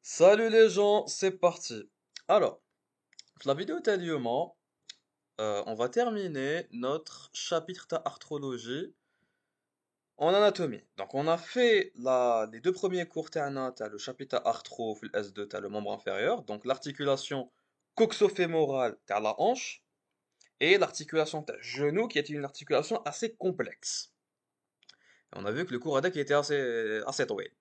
Salut les gens, c'est parti. Alors, la vidéo tellement, on va terminer notre chapitre d'arthrologie en anatomie. Donc, on a fait les deux premiers cours, t'as le chapitre arthro, le S2, t'as le membre inférieur, donc l'articulation coxofémorale, t'as la hanche, et l'articulation t'as genou, qui est une articulation assez complexe. Et on a vu que le cours ADEC était assez doué.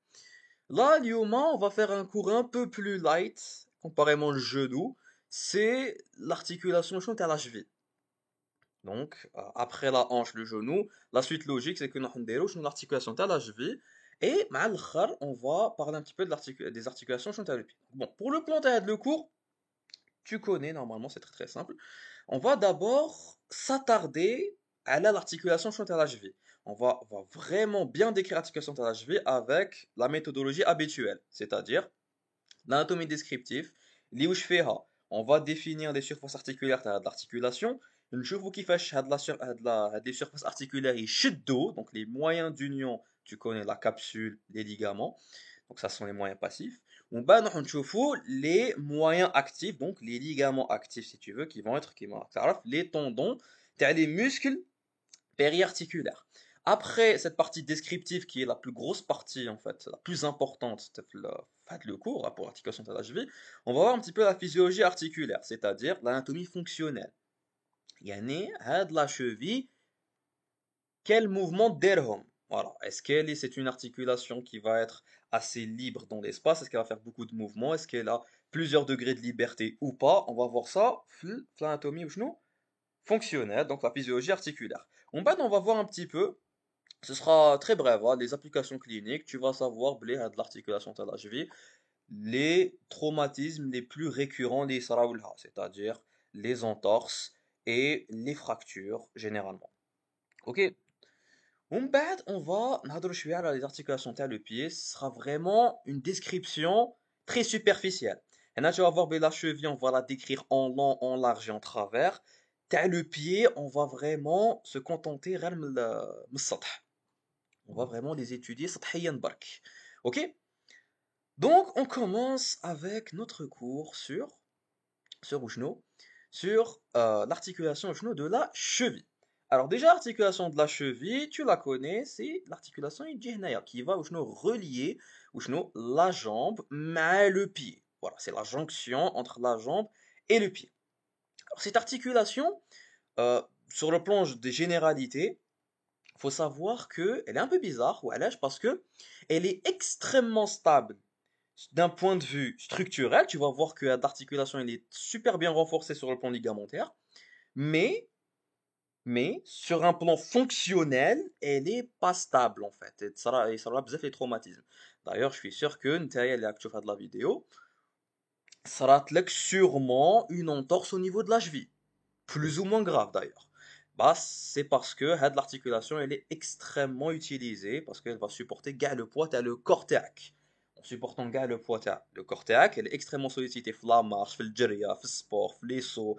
Là, Lyoma, on va faire un cours un peu plus light, comparément au genou. C'est l'articulation chante à la cheville. Donc, après la hanche, le genou, la suite logique, c'est que nous avons l'articulation à la cheville. Et, on va parler un petit peu des articulations chante à le pied. Bon, pour le plan de le cours, tu connais normalement, c'est très très simple. On va d'abord s'attarder à l'articulation chante à la cheville. On va vraiment bien décrire l'articulation de la cheville avec la méthodologie habituelle, c'est-à-dire l'anatomie descriptive. اللي وش فيها on va définir les surfaces articulaires de l'articulation. نشوفوا كيفاش هاد les surfaces articulaires يشدوا, donc les moyens d'union, tu connais la capsule, les ligaments, donc ça sont les moyens passifs. On va نشوفوا les moyens actifs, donc les ligaments actifs si tu veux, qui vont être les tendons, les muscles périarticulaire. Après cette partie descriptive qui est la plus grosse partie en fait, la plus importante le cours pour l'articulation de la cheville, on va voir un petit peu la physiologie articulaire, c'est-à-dire l'anatomie fonctionnelle. يعني هاد la cheville, quel mouvement d'erhom? Voilà, c'est une articulation qui va être assez libre dans l'espace? Est-ce qu'elle va faire beaucoup de mouvements? Est-ce qu'elle a plusieurs degrés de liberté ou pas? On va voir ça l'anatomie fonctionnelle, donc la physiologie articulaire. On va voir un petit peu. Ce sera très bref, hein, les applications cliniques, tu vas savoir de l'articulation de la cheville, les traumatismes les plus récurrents des saraoulha, c'est-à-dire les entorses et les fractures généralement. Ok? On va نهضروا شوية على les articulations تاع le pied, ce sera vraiment une description très superficielle. Et là, tu vas voir la cheville, on va la décrire en long, en large et en travers. T'as le pied, on va vraiment se contenter من السطح. On va vraiment les étudier سطحياً برك. Ok? Donc, on commence avec notre cours sur وشنو? Sur l'articulation وشنو de la cheville. Alors déjà, l'articulation de la cheville, tu la connais, c'est l'articulation qui va وشنو relier وشنو la jambe مع le pied. Voilà, c'est la jonction entre la jambe et le pied. Alors, cette articulation, sur le plan des généralités, faut savoir que elle est un peu bizarre, ou parce que elle est extrêmement stable d'un point de vue structurel. Tu vas voir que l'articulation elle est super bien renforcée sur le plan ligamentaire, mais sur un plan fonctionnel, elle est pas stable en fait. Et ça va bzaf les traumatismes. D'ailleurs, je suis sûr que نتايا اللي راك تشوف هاد la vidéo, ça va sûrement une entorse au niveau de la cheville, plus ou moins grave d'ailleurs. Bah, c'est parce que l'articulation elle est extrêmement utilisée parce qu'elle va supporter le poids et le cortéac. En supportant le poids le cortéac, elle est extrêmement sollicitée dans la marche, dans le jeria, dans le sport, dans les sauts,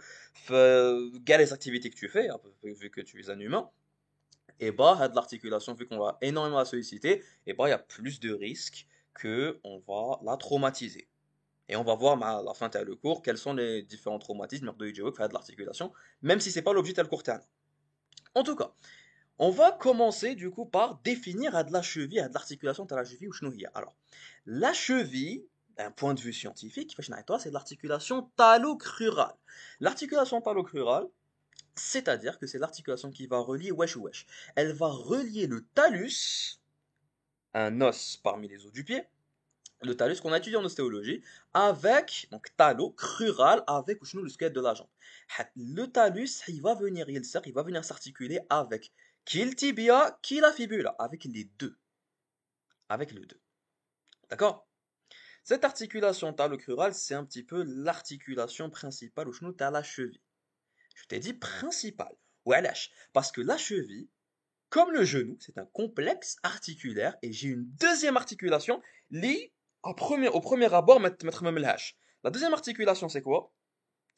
dans les activités que tu fais, hein, vu que tu es un humain. Et bah, l'articulation, vu qu'on va énormément la solliciter, et bah, il y a plus de risques que on va la traumatiser. Et on va voir à la fin de cours quels sont les différents traumatismes de l'articulation, même si c'est pas l'objet de le cours. En tout cas, on va commencer du coup par définir à de la cheville, à de l'articulation de la cheville ou chenouille. Alors, la cheville, d'un point de vue scientifique, c'est l'articulation talocrurale. L'articulation talocrurale, c'est-à-dire que c'est l'articulation qui va relier wesh ou wesh. Elle va relier le talus, un os parmi les os du pied, le talus qu'on a étudié en ostéologie, avec, donc talo, crural, avec le squelette de la jambe. Le talus, il va venir s'articuler avec qui le tibia, qui la fibula, avec les deux. Avec les deux. D'accord? Cette articulation talocrurale, c'est un petit peu l'articulation principale où tu as la cheville. Je t'ai dit principale. Ou parce que la cheville, comme le genou, c'est un complexe articulaire et j'ai une deuxième articulation liée au premier abord, mettre même le hache. La deuxième articulation, c'est quoi?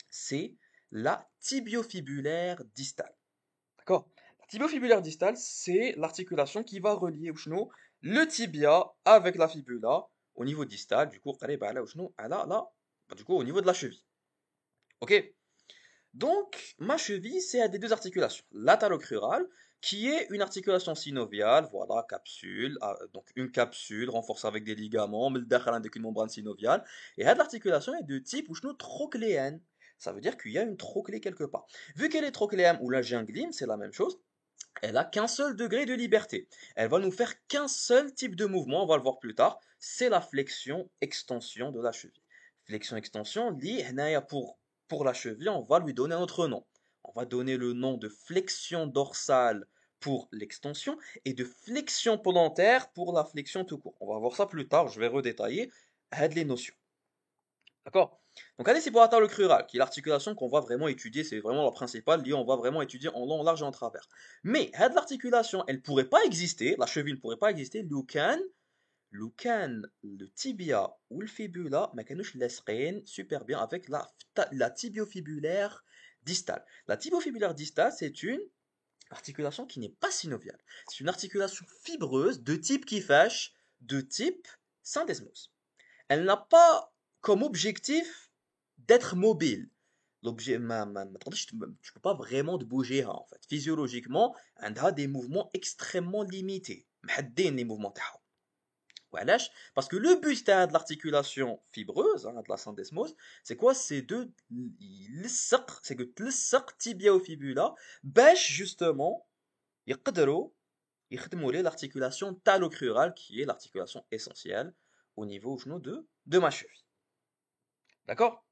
C'est la tibiofibulaire distale. D'accord? La tibiofibulaire distale, c'est l'articulation qui va relier le tibia avec la fibula au niveau distal, du coup, قريب على وشنو على لا du coup au niveau de la cheville. OK? Donc, ma cheville, c'est à des deux articulations. La talocrurale, qui est une articulation synoviale, voilà, capsule, donc une capsule renforcée avec des ligaments, mais le dakhal avec une membrane synoviale. Et l'articulation est de type ou trochléenne. Ça veut dire qu'il y a une trochlée quelque part. Vu qu'elle est trochléenne ou la gingline, c'est la même chose. Elle a qu'un seul degré de liberté. Elle va nous faire qu'un seul type de mouvement, on va le voir plus tard, c'est la flexion-extension de la cheville. Flexion-extension, pour la cheville, on va lui donner un autre nom. On va donner le nom de flexion dorsale pour l'extension et de flexion plantaire pour la flexion tout court. On va voir ça plus tard, je vais redétailler les notions. D'accord? Donc allez, c'est pour atteindre le crural, qui est l'articulation qu'on va vraiment étudier, c'est vraiment la principale, on va vraiment étudier en long, en large et en travers. Mais l'articulation, elle ne pourrait pas exister, la cheville ne pourrait pas exister, le tibia ou le fibula, ما كانوش لاصقين super bien avec la tibiofibulaire distale. La tibiofibulaire distale, c'est une articulation qui n'est pas synoviale. C'est une articulation fibreuse de type Kifesh, de type syndesmose. Elle n'a pas comme objectif d'être mobile. L'objet, tu ne peux pas vraiment te bouger en fait. Physiologiquement, elle a des mouvements extrêmement limités. محدين les mouvements تاعها. وعلاش parce que le but de l'articulation fibreuse, de la syndesmose, c'est quoi? C'est c'est que تلصق tibia au fibula باش justement يقدروا يخدموا l'articulation talocrurale qui est l'articulation essentielle au niveau de ma cheville. D'accord?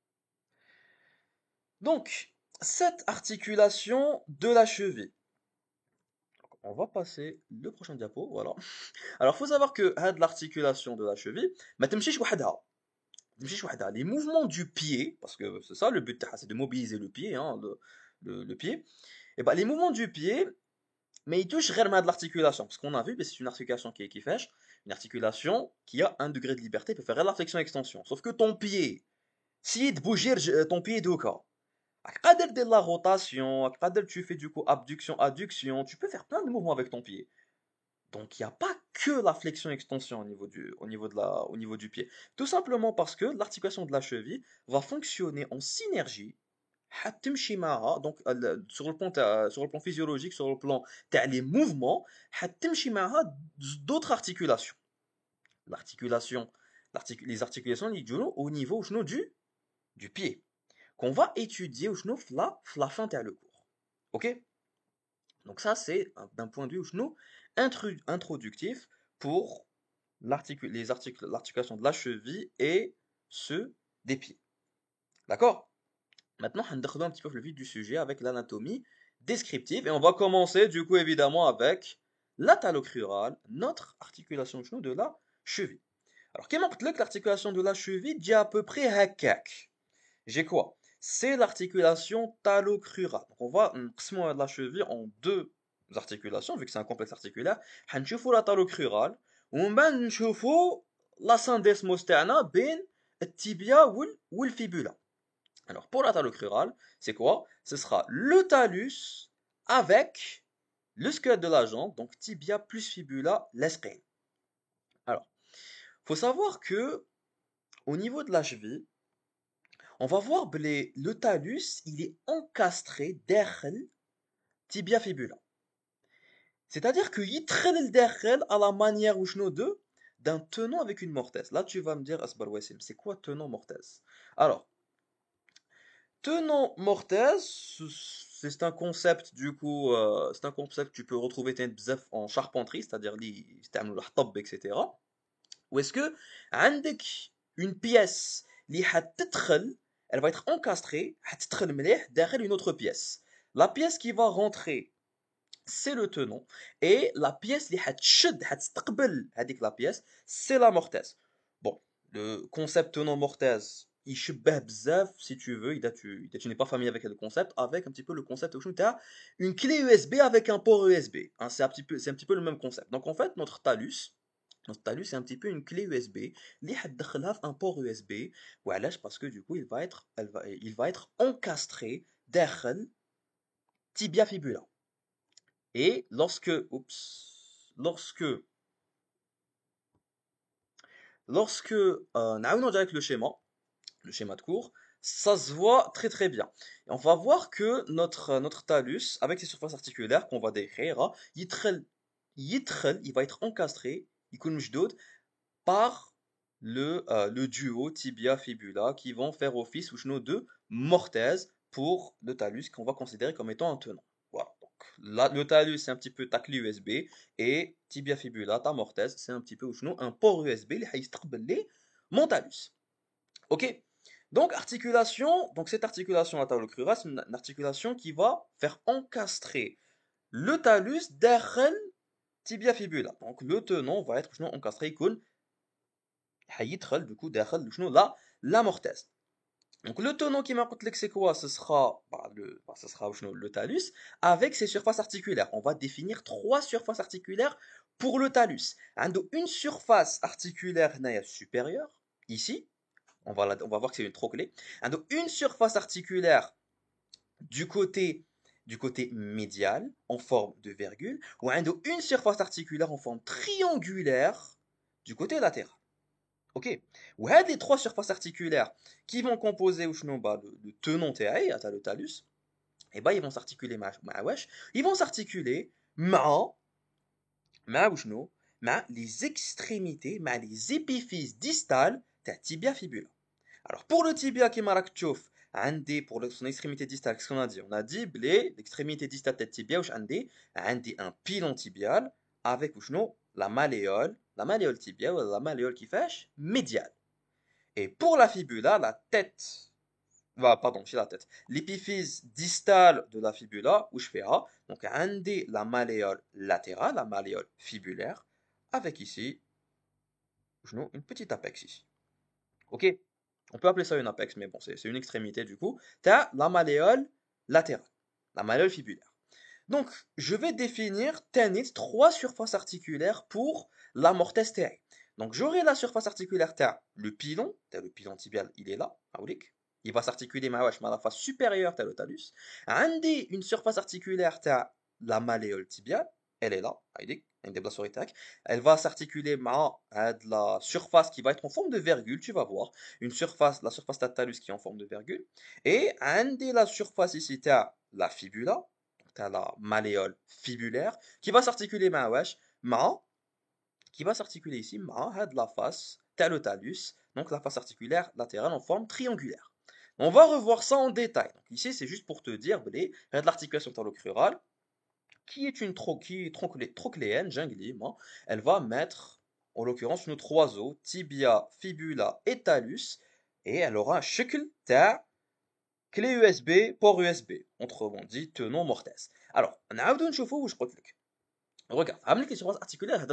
Donc, cette articulation de la cheville. On va passer le prochain diapo, voilà. Alors, il faut savoir que l'articulation de la cheville, ما تمشيش وحدها. Les mouvements du pied, parce que c'est ça le but, c'est de mobiliser le pied, hein, le pied. Et ben, les mouvements du pied, mais ils touchent réellement de l'articulation, parce qu'on a vu, c'est une articulation qui fait, une articulation qui a un degré de liberté, peut faire la flexion-extension. Sauf que ton pied, si tu bouges ton pied d'oka, قادر de la rotation, قادر tu fais du coup abduction, adduction, tu peux faire plein de mouvements avec ton pied. Donc il n'y a pas que la flexion-extension au niveau du pied. Tout simplement parce que l'articulation de la cheville va fonctionner en synergie. حتمشي معها donc sur le plan physiologique, sur le plan les mouvements, حتمشي معها d'autres articulations. L'articulation, les articulations au niveau du pied qu'on va étudier la fin de le cours. Ok? Donc ça, c'est d'un point de vue introductif pour l'articulation de la cheville et ceux des pieds. D'accord? Maintenant, on va un petit peu le vif du sujet avec l'anatomie descriptive. Et on va commencer du coup évidemment avec la talocrurale, notre articulation de la cheville. Alors, quelle est l'articulation de la cheville? Dit à peu près hakak. J'ai quoi? C'est l'articulation talocrurale. Donc on va de la cheville en deux articulations, vu que c'est un complexe articulaire. هنشوفوا la talocrurale ومن بعد نشوفوا la syndesmose تاعنا بين التibia والfibula. Alors pour la talocrurale, c'est quoi? Ce sera le talus avec le squelette de la jambe, donc tibia plus fibula لاصقين. Alors, faut savoir que au niveau de la cheville, on va voir que le talus, il est encastré derrière tibia fibula. C'est-à-dire qu'il يدخل derrière à la manière d'un tenon avec une mortaise. Là, tu vas me dire, Asbar Wassim, c'est quoi tenon mortaise? Alors, tenon mortaise, c'est un concept, du coup, c'est un concept que tu peux retrouver en charpenterie, c'est-à-dire etc. Ou est-ce que, عندك une pièce اللي حتدخل, elle va être encastrée, حتدخل مليح derrière une autre pièce. La pièce qui va rentrer, c'est le tenon, et la pièce اللي حتشد, حتستقبل هذيك la pièce, c'est la mortaise. Bon, le concept tenon-mortaise, il يشبه بزاف, si tu veux, tu n'es pas familier avec le concept, avec un petit peu le concept où tu as une clé USB avec un port USB. Hein, c'est un petit peu le même concept. Donc en fait, notre talus, c'est un petit peu une clé USB اللي حتدخلها في un port USB. وعلاش? Parce que du coup, il va être encastré داخل tibia fibula. Et lorsque lorsque نعاودو نرجع avec le schéma de cours, ça se voit très très bien. Et on va voir que notre talus, avec ses surfaces articulaires qu'on va décrire, il va être encastré, يكون مشدود, par le duo tibia-fibula qui vont faire office ou de mortaise pour le talus qu'on va considérer comme étant un tenant. Voilà. Donc, là, le talus, c'est un petit peu ta clé USB et tibia-fibula, ta mortaise, c'est un petit peu ou un port USB اللي حيستقبل لي mon talus. Ok? Donc, articulation, donc cette articulation latérale-crurale, c'est une articulation qui va faire encastrer le talus derrière tibia fibula. Donc, le tenon va être encastré, يكون حيدخل du coup derrière la mortaise. Donc, le tenon qui m'a dit que c'est quoi? Ce sera le talus avec ses surfaces articulaires. On va définir trois surfaces articulaires pour le talus. Une surface articulaire supérieure, ici. On va voir que c'est une trochlée. Donc, une surface articulaire du côté, du côté médial en forme de virgule, ou une surface articulaire en forme triangulaire du côté latéral. Ok. Ou les trois surfaces articulaires qui vont composer le tenon TAI, le talus, et ben ils vont s'articuler ils vont s'articuler les extrémités, les épiphyses distales de tibia fibula. Alors, pour le tibia qui m'a pour son extrémité distale, qu'est-ce qu'on a dit? On a dit, l'extrémité distale de tibia, un pilon tibial avec la malléole tibia, ou la malléole qui fait médiale. Et pour la fibula, la tête, pardon, c'est la tête, l'épiphyse distale de la fibula, donc la malléole latérale, la malléole fibulaire, avec ici, une petite apex ici. Ok? On peut appeler ça une apex, mais bon, c'est une extrémité du coup. Tu as la malléole latérale, la malléole fibulaire. Donc, je vais définir trois surfaces articulaires pour la mortaise TA. Donc, j'aurai la surface articulaire le pilon tibial, il est là, il va s'articuler à la face supérieure le talus. Une surface articulaire la malléole tibiale, elle est là, elle va s'articuler à la surface qui va être en forme de virgule, tu vas voir. La surface de talus qui est en forme de virgule. Et la surface ici, tu as la fibula, tu as la malléole fibulaire, qui va s'articuler qui va s'articuler ici, de la face, tu as le talus, donc la face articulaire latérale en forme triangulaire. On va revoir ça en détail. Donc ici, c'est juste pour te dire, de l'articulation talocrurale, qui est une trochléenne, jinglim, elle va mettre, en l'occurrence, nos trois os, tibia, fibula et talus, et elle aura un shikl ta clé USB, port USB, autrement dit, tenon mortaise. Alors, on a un où je crois que regarde, avec les surfaces articulaires,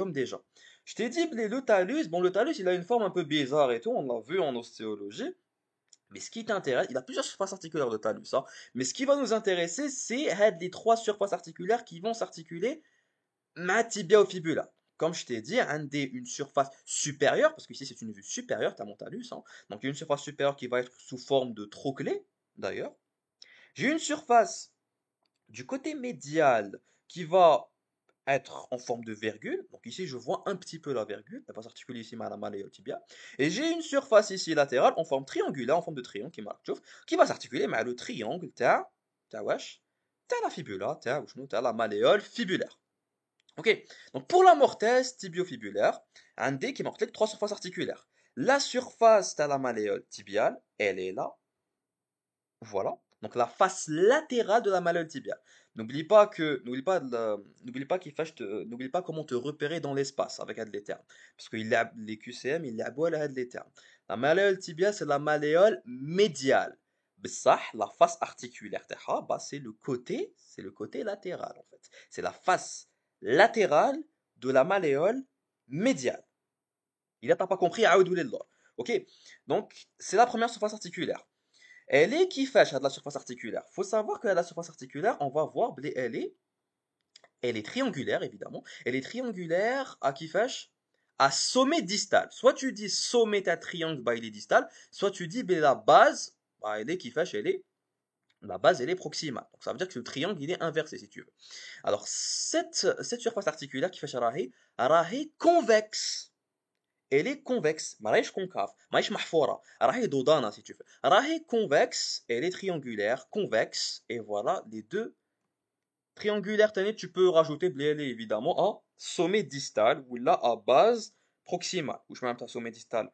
déjà. Je t'ai dit, le talus, bon, le talus, il a une forme un peu bizarre et tout, on l'a vu en ostéologie. Mais ce qui t'intéresse, il a plusieurs surfaces articulaires de talus, hein, mais ce qui va nous intéresser, c'est les trois surfaces articulaires qui vont s'articuler ma tibia au fibula. Comme je t'ai dit, une surface supérieure, parce qu'ici c'est une vue supérieure, tu as mon talus, hein, donc il y a une surface supérieure qui va être sous forme de trochlée, d'ailleurs. J'ai une surface du côté médial qui va être en forme de virgule. Donc ici, je vois un petit peu la virgule. Elle va s'articuler ici, la malléole tibia. Et j'ai une surface ici latérale en forme triangulaire, en forme de triangle qui va s'articuler avec le triangle t'as la fibula, t'as la malléole fibulaire. Ok. Donc pour la mortaise tibiofibulaire, un D qui marque trois surfaces articulaires. La surface de la malléole tibiale, elle est là. Voilà. Donc la face latérale de la malléole tibiale. N'oublie pas n'oublie pas comment te repérer dans l'espace avec les termes. Parce que les QCM, il y a beau les termes. La malléole tibiale, c'est la malléole médiale. La face articulaire, c'est le côté latéral en fait. C'est la face latérale de la malléole médiale. Il a pas compris, ok? Donc, c'est la première surface articulaire. Elle est qui fait de la surface articulaire. Faut savoir que la surface articulaire, on va voir, elle est triangulaire évidemment. Elle est triangulaire à qui fait à sommet distal. Soit tu dis sommet à triangle, bah il est distal. Soit tu dis la base, bah elle est qui fait, la base elle est proximale. Donc ça veut dire que le triangle il est inversé si tu veux. Alors cette surface articulaire qui fait rahi convexe. elle est convexe مراهيش concave ماهيش محفورة راهي دودانة si tu veux راهي convexe elle est triangulaire convexe et voilà les deux triangulaires تاني tu peux rajouter بلي évidemment à sommet distal ou là à base proximale واش معناتها sommet distal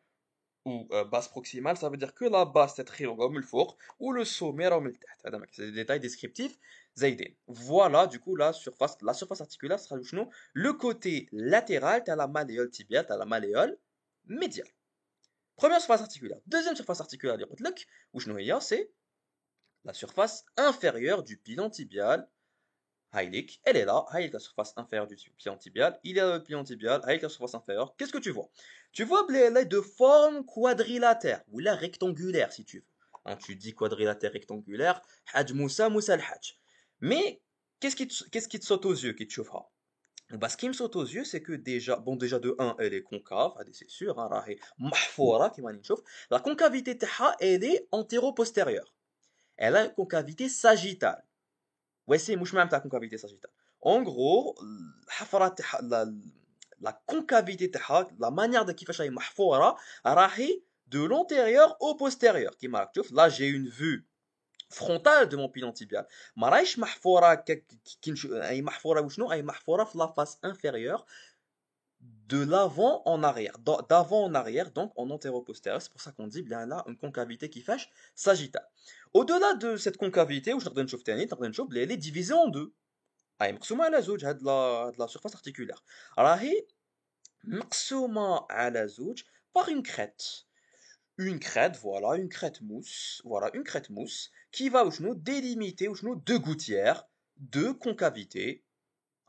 ou base proximale, ça veut dire que la base c'est triangle من الفوق ou le sommet راه من التحت. هذا c'est des détails descriptifs زايدين. Voilà du coup la surface articulaire sera شنو le côté latéral t'as la malléole tibiale, t'as la malléole médiale. Première surface articulaire. Deuxième surface articulaire اللي قلت لك وشنو هي c'est la surface inférieure du pilon tibial. Heilig, elle est là, Heilig la surface inférieure du pliant tibial, il y a le pliant tibial, Heilig la surface inférieure. Qu'est-ce que tu vois? Tu vois elle est de forme quadrilatère, ou là rectangulaire si tu veux. Hein, tu dis quadrilatère rectangulaire, Hajj Moussa, Moussa al-Hajj. Mais qu'est-ce qui te saute aux yeux, qui te chauffera? Bah, ce qui me saute aux yeux, c'est que déjà, bon déjà de 1, elle est concave, c'est sûr, hein, راهي محفورة كيما راني نشوف. La concavité تاعها, elle est antéro-postérieure. Elle a une concavité sagittale. Ouais, c'est مش معناتها concavité sagittale. En gros, الحفرة تاعها la concavité تاعها, la manière de كيفاش راهي محفورة راهي de l'antérieur au postérieur. كيما راك تشوف, là j'ai une vue frontale de mon pilon tibial. ما راهيش محفورة كي هي محفورة وشنو؟ هي محفورة في la face inférieure de l'avant en arrière, d'avant en arrière, donc en antéro-postérieur. C'est pour ça qu'on dit bien là une concavité qui fâche sagittale. Au-delà de cette concavité, où je نقدر نشوف تاني, نقدر نشوف elle est divisée en deux. هاي مقسومة على زوج, هاد la surface articulaire. راهي مقسومة على زوج par une crête. Une crête, voilà, une crête mousse, voilà, une crête mousse qui va وشنو délimiter وشنو deux gouttières, deux concavités.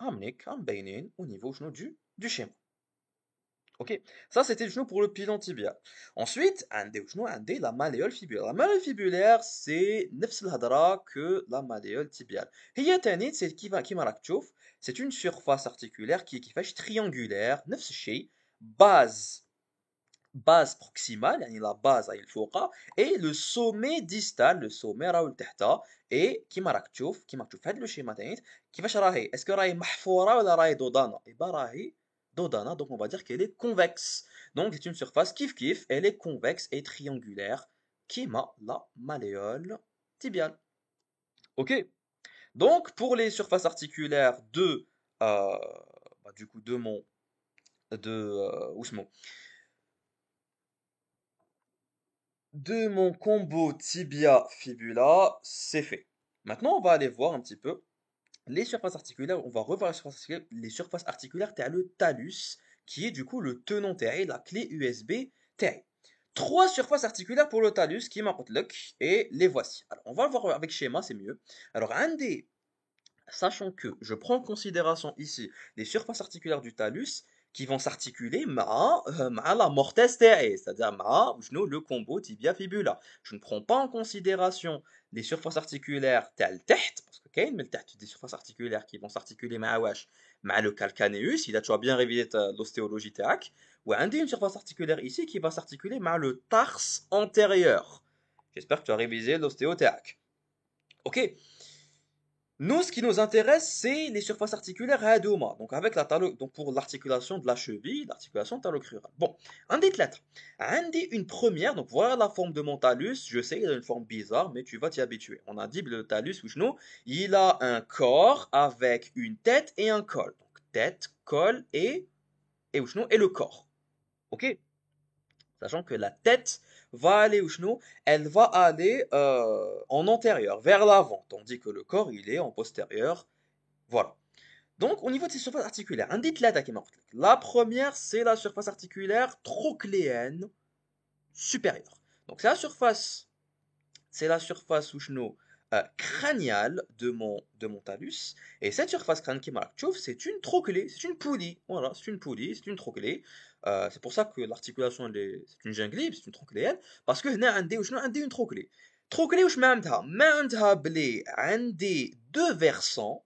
هامنيك مبينين au niveau وشنو du schéma. Ok, ça c'était pour le pilon tibial. Ensuite, la malléole fibulaire. La malléole fibulaire, c'est نفس الهضرة que la malléole tibiale. هي تاني c'est كيما راك تشوف, c'est une surface articulaire qui fait triangulaire, نفس الشيء, base proximale, يعني la base هي الفوقة, et le sommet distal, le sommet راهو لتحتها, et كيما راك تشوف هاد لو شيما تاني كيفاش راهي, est-ce que راهي محفورة ولا راهي دودانة؟ إيه راهي Dodana, donc on va dire qu'elle est convexe. Donc c'est une surface kiff, elle est convexe et triangulaire, qui m'a la malléole tibiale. Ok. Donc pour les surfaces articulaires euh, du coup de mon de mon combo tibia-fibula, c'est fait. Maintenant on va aller voir un petit peu les surfaces articulaires, on va revoir les surfaces articulaires, t'as le talus, qui est du coup le tenant TAI, la clé USB TAI. Trois surfaces articulaires pour le talus qui m'apportent et les voici. Alors, on va le voir avec schéma, c'est mieux. Alors, sachant que je prends en considération ici les surfaces articulaires du talus qui vont s'articuler à la mortaise TAI, c'est-à-dire le combo tibia-fibula. Je ne prends pas en considération les surfaces articulaires تاع parce que كاين من التحت des surfaces articulaires qui vont s'articuler مع le calcaneus, il a toujours bien révisé l'ostéologie تاعك, وعندي une surface articulaire ici qui va s'articuler مع le tarse antérieur. J'espère que tu as révisé l'ostéo تاعك. OK. Nous, ce qui nous intéresse, c'est les surfaces articulaires hadoma. Donc, donc pour l'articulation de la cheville, l'articulation talocrurale. Bon, un des lettres. Un des une première, donc voilà la forme de mon talus. Je sais, il a une forme bizarre, mais tu vas t'y habituer. On a dit le talus, il a un corps avec une tête et un col. Donc, tête, col et le corps. Ok? Sachant que la tête va aller elle va aller en antérieur, vers l'avant, tandis que le corps, il est en postérieur. Voilà. Donc, au niveau de ces surfaces articulaires, la première, c'est la surface articulaire trochléenne supérieure. Donc, c'est la surface crâniale de mon talus. Et cette surface crânienne qui marque, c'est une trochlée, c'est une poulie. Voilà, c'est une poulie, c'est une trochlée. C'est pour ça que l'articulation, c'est une gingive, c'est une trochléenne. Parce que هنا عندي une trochlée. Trochlée واش معناتها؟ معناتها بلي عندي deux versants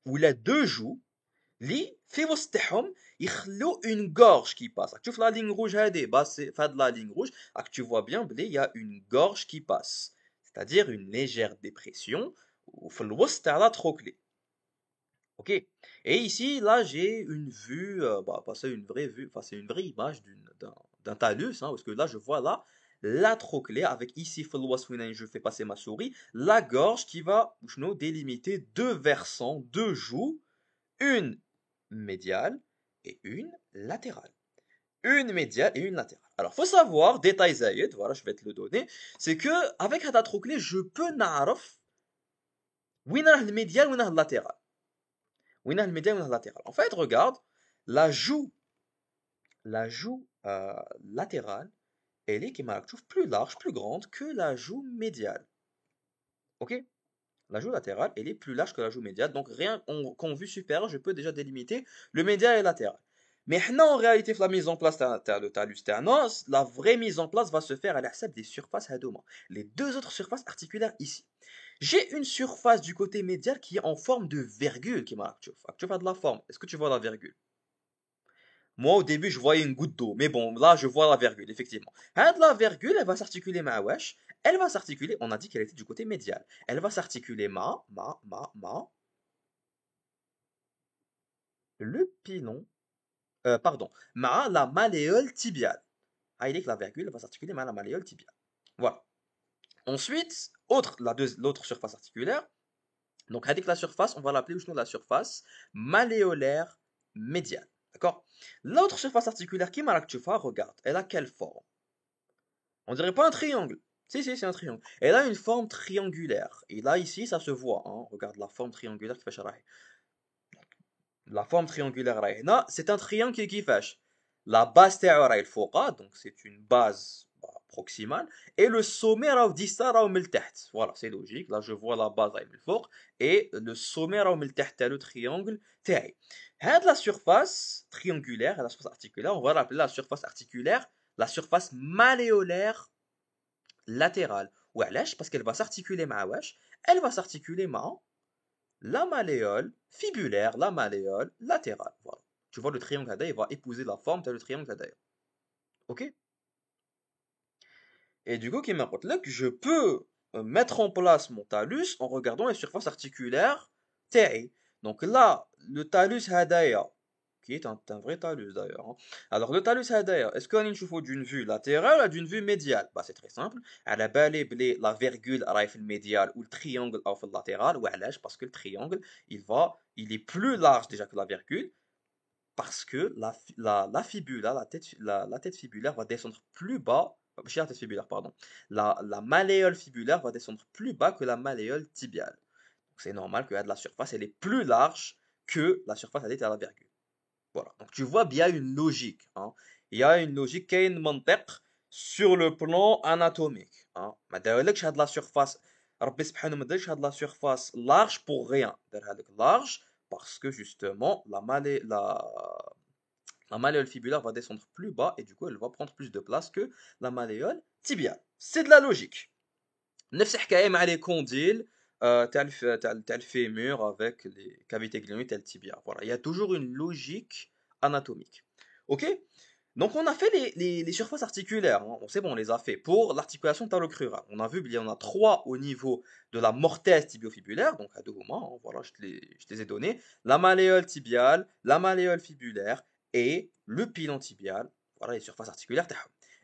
ولا deux joues اللي في وسط تاعهم يخلو une gorge qui passe. راك تشوف la ligne rouge هذه باسي في هاد la ligne rouge, راك tu vois bien بلي y a une gorge qui passe. C'est-à-dire une légère dépression في الوسط تاع la trochlée. Ok, Ok. Et ici, là, j'ai une vue, bah, c'est une vraie vue, enfin, c'est une vraie image d'un talus, hein, parce que là, je vois là la trochlée avec ici, je fais passer ma souris, la gorge qui va délimiter deux versants, deux joues, une médiale et une latérale. Une médiale et une latérale. Alors, faut savoir, détail zaïd, voilà, je vais te le donner, c'est que avec la trochlée, je peux n'arraf, وين le médial, وين le latéral. وين le médial, وين le latéral. En fait, regarde, la joue, la joue latérale, elle est, qui trouve plus large, plus grande que la joue médiale. Ok? La joue latérale, elle est plus large que la joue médiale, donc rien qu'en vue supérieure, je peux déjà délimiter le médial et le latéral. Mais maintenant, en réalité, la mise en place de talus ternos, la vraie mise en place va se faire à l'accepte des surfaces hadoma. Les deux autres surfaces articulaires ici. J'ai une surface du côté médial qui est en forme de virgule, qui m'a tu as de la forme. Est-ce que tu vois la virgule? Moi, au début, je voyais une goutte d'eau, mais bon, là, je vois la virgule, effectivement. La virgule, elle va s'articuler ma wesh. Elle va s'articuler, on a dit qu'elle était du côté médial. Elle va s'articuler le pilon, pardon, la malléole tibiale. Ah, il est que la virgule va s'articuler la malléole tibiale. Voilà. Ensuite, l'autre surface articulaire. Donc, avec la surface, on va l'appeler la surface malléolaire médiale. D'accord? L'autre surface articulaire qui m'a regarde, elle a quelle forme? On dirait pas un triangle. Si, si, c'est un triangle. Elle a une forme triangulaire. Et là, ici, ça se voit. Hein. Regarde la forme triangulaire qui fait charaï. La forme triangulaire, là, c'est un triangle qui fait. La base تاعو الفوقا, donc c'est une base proximale, et le sommet راهو distal راهو من التحت. Voilà, c'est logique. Là, je vois la base من الفوق et le sommet راهو من التحت تاع le triangle تاعي. هاد la surface triangulaire, la surface articulaire, on va l'appeler la surface articulaire, la surface malléolaire latérale. وعلاش? Parce qu'elle va s'articuler مع واش? Elle va s'articuler مع la malléole fibulaire, la malléole latérale. Voilà. Tu vois, le triangle il va épouser la forme de le triangle d'ailleurs. Ok? Et du coup, qui m'importe là que je peux mettre en place mon talus en regardant les surfaces articulaires TAI. Donc là, le talus hadaya, qui est un vrai talus d'ailleurs. Hein. Alors le talus hadaya, est-ce qu'on est d'une vue latérale ou d'une vue médiale? Bah, c'est très simple. À la la virgule arrive le médial ou le triangle arrive le latéral. Ou parce que le triangle, il est plus large déjà que la virgule. Parce que la fibula, la tête fibulaire va descendre plus bas, la tête fibulaire, pardon. La malléole fibulaire va descendre plus bas que la malléole tibiale. C'est normal que la surface, elle est plus large que la surface adéquate à la virgule. Voilà. Donc tu vois bien une logique. Hein. Il y a une logique qui est une mantiq sur le plan anatomique. Hein. ما دايرلكش هاد لا surface ربي سبحانه ما دارش هاد la surface large pour rien. دار هذاك large parce que justement la malléole fibulaire va descendre plus bas et du coup elle va prendre plus de place que la malléole tibiale. C'est de la logique. نفس الحكايه مع les condyles تاع الفيمur avec les cavités glénoïdes et le tibia. Voilà, il y a toujours une logique anatomique. OK? Donc on a fait les surfaces articulaires, hein. Bon, c'est bon, on les a fait. Pour l'articulation talocrurale, on a vu qu'il y en a trois au niveau de la mortaise tibiofibulaire, donc à deux moments, hein, voilà, je te les ai donnés. La malléole tibiale, la malléole fibulaire et le pilon tibial, voilà les surfaces articulaires.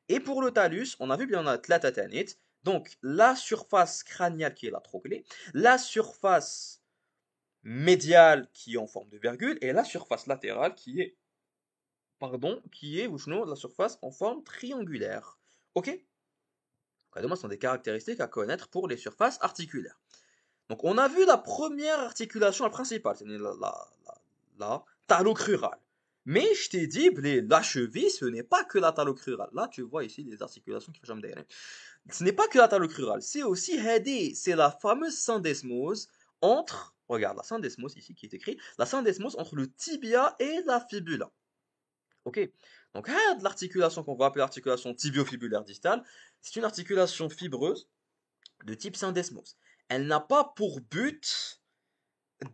Et pour le talus, on a vu qu'il y en a tlatatanit, donc la surface crâniale qui est la trochlée, la surface médiale qui est en forme de virgule et la surface latérale qui est la surface en forme triangulaire. Ok? Ce sont des caractéristiques à connaître pour les surfaces articulaires. Donc on a vu la première articulation, la principale, c'est la talocrurale. Mais je t'ai dit, la cheville, ce n'est pas que la talocrurale. Là, tu vois ici les articulations qui font jamais des. Ce n'est pas que la talocrurale, c'est aussi c'est la fameuse syndesmose entre, regarde, la syndesmose ici qui est écrit, la syndesmose entre le tibia et la fibula. Ok? Donc, l'articulation qu'on va appeler l'articulation tibiofibulaire distale, c'est une articulation fibreuse de type syndesmose. Elle n'a pas pour but